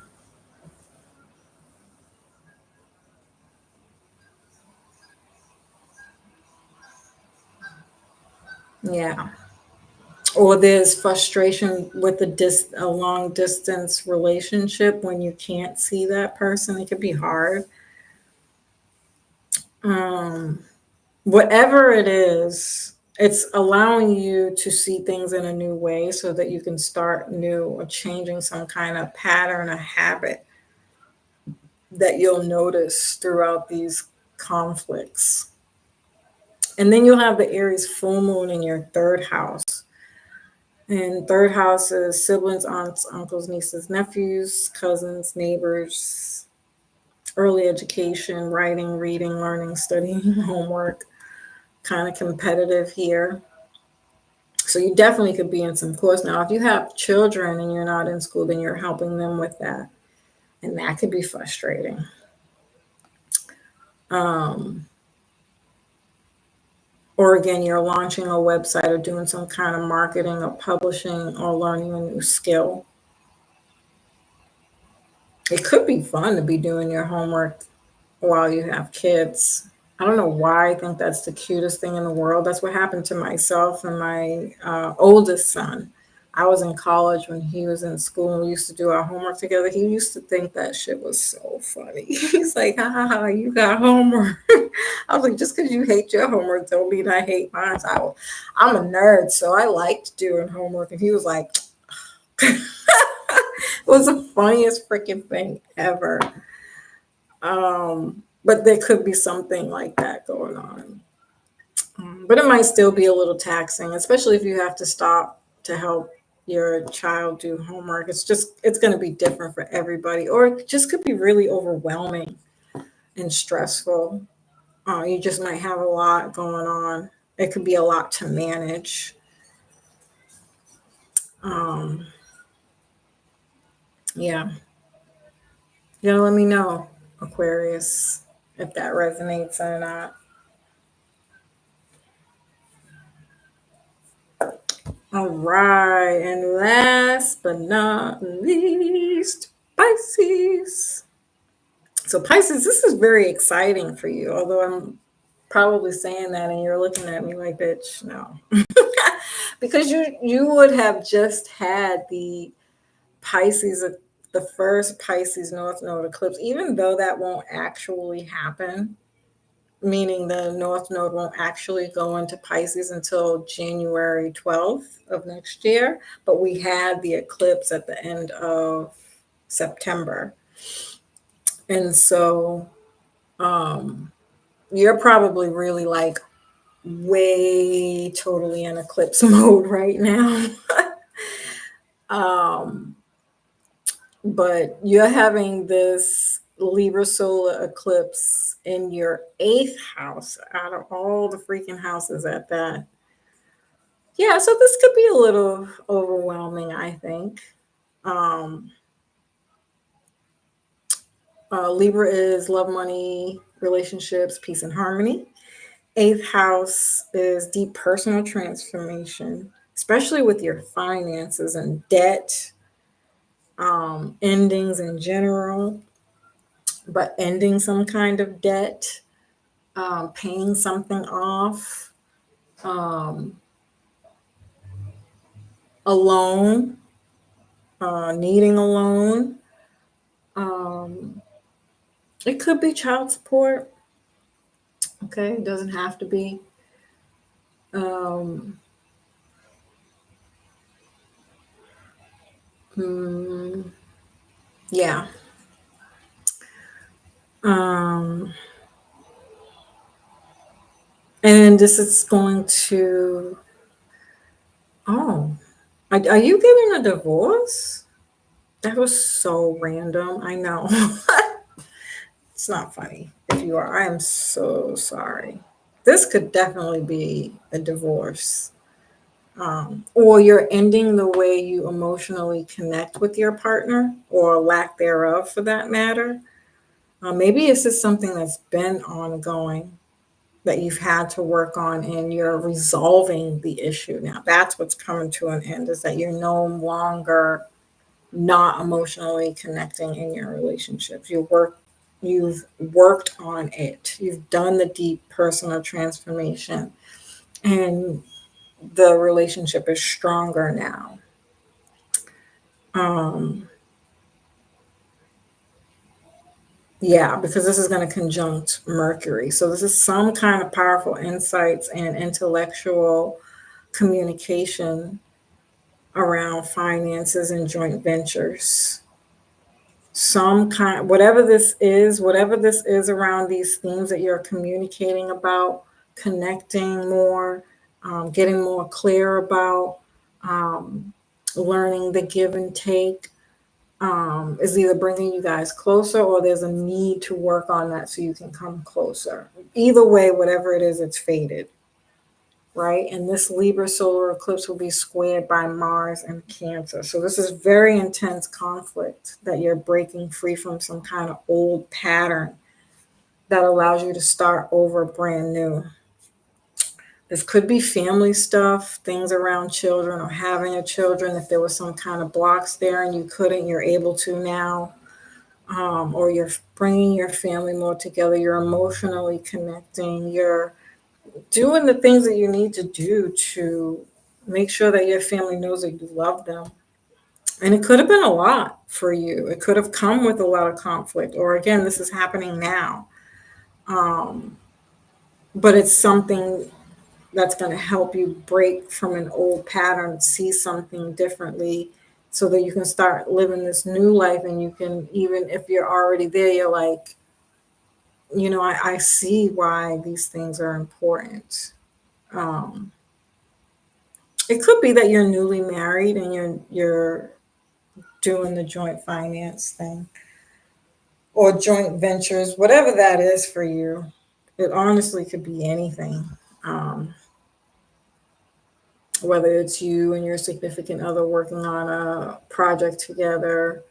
yeah. Or there's frustration with a long distance relationship when you can't see that person. It could be hard. Um, Whatever it is, it's allowing you to see things in a new way so that you can start new or changing some kind of pattern or habit that you'll notice throughout these conflicts. And then you'll have the Aries full moon in your third house. And third house is siblings, aunts, uncles, nieces, nephews, cousins, neighbors, early education, writing, reading, learning, studying, homework, kind of competitive here. So you definitely could be in some course. Now, if you have children and you're not in school, then you're helping them with that. And that could be frustrating. Um, or again, you're launching a website or doing some kind of marketing or publishing or learning a new skill. It could be fun to be doing your homework while you have kids. I don't know why I think that's the cutest thing in the world. That's what happened to myself and my oldest son. I was in college when he was in school and we used to do our homework together. He used to think that shit was so funny. He's like, ha ha ha, you got homework. I was like, just because you hate your homework don't mean I hate mine. So I'm a nerd, so I liked doing homework. And he was like, it was the funniest freaking thing ever. But there could be something like that going on. But it might still be a little taxing, especially if you have to stop to help your child do homework. It's going to be different for everybody, or it just could be really overwhelming and stressful. You just might have a lot going on. It could be a lot to manage. Um, yeah. You gotta let me know, Aquarius, if that resonates or not. All right, and last but not least, Pisces. So, Pisces, this is very exciting for you, although I'm probably saying that and you're looking at me like, bitch, no. Because you would have just had the Pisces, the first Pisces North Node eclipse, even though that won't actually happen, meaning the North Node won't actually go into Pisces until January 12th of next year. But we had the eclipse at the end of September. And so you're probably really like way totally in eclipse mode right now. um, but you're having this Libra solar eclipse in your eighth house out of all the freaking houses at that. Yeah, so this could be a little overwhelming, I think. Um, Libra is love, money, relationships, peace, and harmony. Eighth house is deep personal transformation, especially with your finances and debt, endings in general, but ending some kind of debt, paying something off, um, a loan, needing a loan. Um, it could be child support. Okay, it doesn't have to be. Um, mm, yeah. Um, and this is going to. Oh, are you getting a divorce? That was so random. I know. It's not funny. If you are, I am so sorry. This could definitely be a divorce. Or you're ending the way you emotionally connect with your partner, or lack thereof for that matter. Maybe it's just something that's been ongoing that you've had to work on and you're resolving the issue now. That's what's coming to an end, is that you're no longer not emotionally connecting in your relationships. You've worked on it. You've done the deep personal transformation and the relationship is stronger now. Um, yeah, because this is going to conjunct Mercury. So this is some kind of powerful insights and intellectual communication around finances and joint ventures. Some kind, whatever this is around these themes that you're communicating about, connecting more, getting more clear about, Learning the give and take is either bringing you guys closer, or there's a need to work on that so you can come closer. Either way, whatever it is, it's fated, right? And this Libra solar eclipse will be squared by Mars and Cancer. So this is very intense conflict that you're breaking free from some kind of old pattern that allows you to start over brand new. This could be family stuff, things around children or having a children. If there was some kind of blocks there and you couldn't, you're able to now. Or you're bringing your family more together. You're emotionally connecting. You're doing the things that you need to do to make sure that your family knows that you love them. And it could have been a lot for you. It could have come with a lot of conflict. Or again, this is happening now. But it's something that's going to help you break from an old pattern, see something differently so that you can start living this new life. And you can, even if you're already there, you're like, I see why these things are important. Um, it could be that you're newly married and you're doing the joint finance thing or joint ventures, whatever that is for you. It honestly could be anything. Um, whether it's you and your significant other working on a project together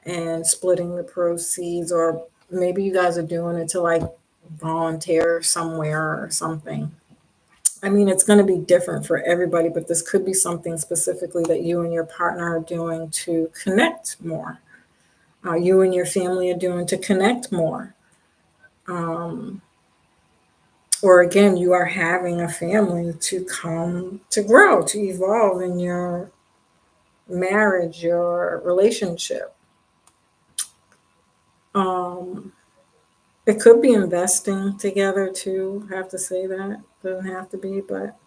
and splitting the proceeds, or maybe you guys are doing it to like volunteer somewhere or something. I mean, it's going to be different for everybody, but this could be something specifically that you and your partner are doing to connect more. You and your family are doing to connect more. Um, or again, you are having a family to come to grow, to evolve in your marriage, your relationship. Um, it could be investing together too. I have to say that. Doesn't have to be, but.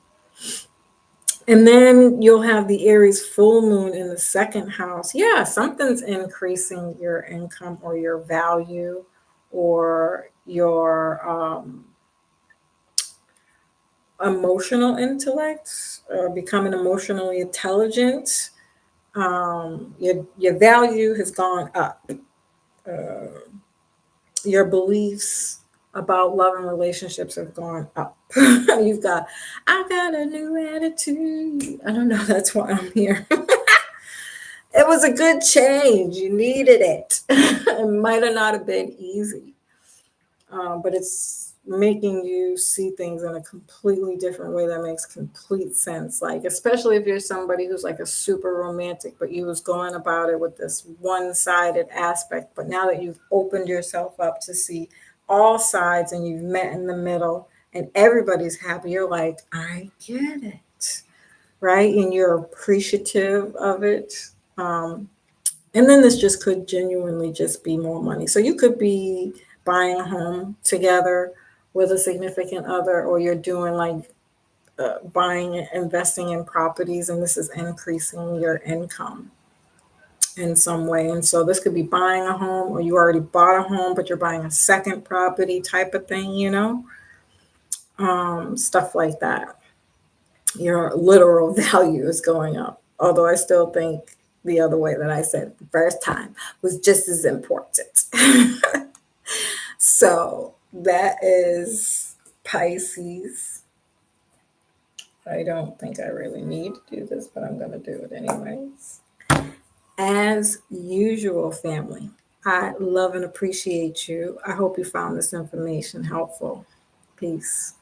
And then you'll have the Aries full moon in the second house. Yeah, something's increasing your income or your value or your emotional intellect, or becoming emotionally intelligent. Your value has gone up. Uh, your beliefs about love and relationships have gone up. I got a new attitude. I don't know. That's why I'm here. It was a good change. You needed it. It might have not have been easy, but it's making you see things in a completely different way that makes complete sense. Like, especially if you're somebody who's like a super romantic, but you was going about it with this one-sided aspect. But now that you've opened yourself up to see all sides and you've met in the middle and everybody's happy, you're like, I get it, right? And you're appreciative of it. Um, and then this just could genuinely just be more money. So you could be buying a home together with a significant other, or you're doing like buying and investing in properties, and this is increasing your income in some way. And so this could be buying a home, or you already bought a home, but you're buying a second property type of thing, stuff like that. Your literal value is going up. Although I still think the other way that I said the first time was just as important. So that is Pisces. I don't think I really need to do this, but I'm going to do it anyways. As usual, family, I love and appreciate you. I hope you found this information helpful. Peace.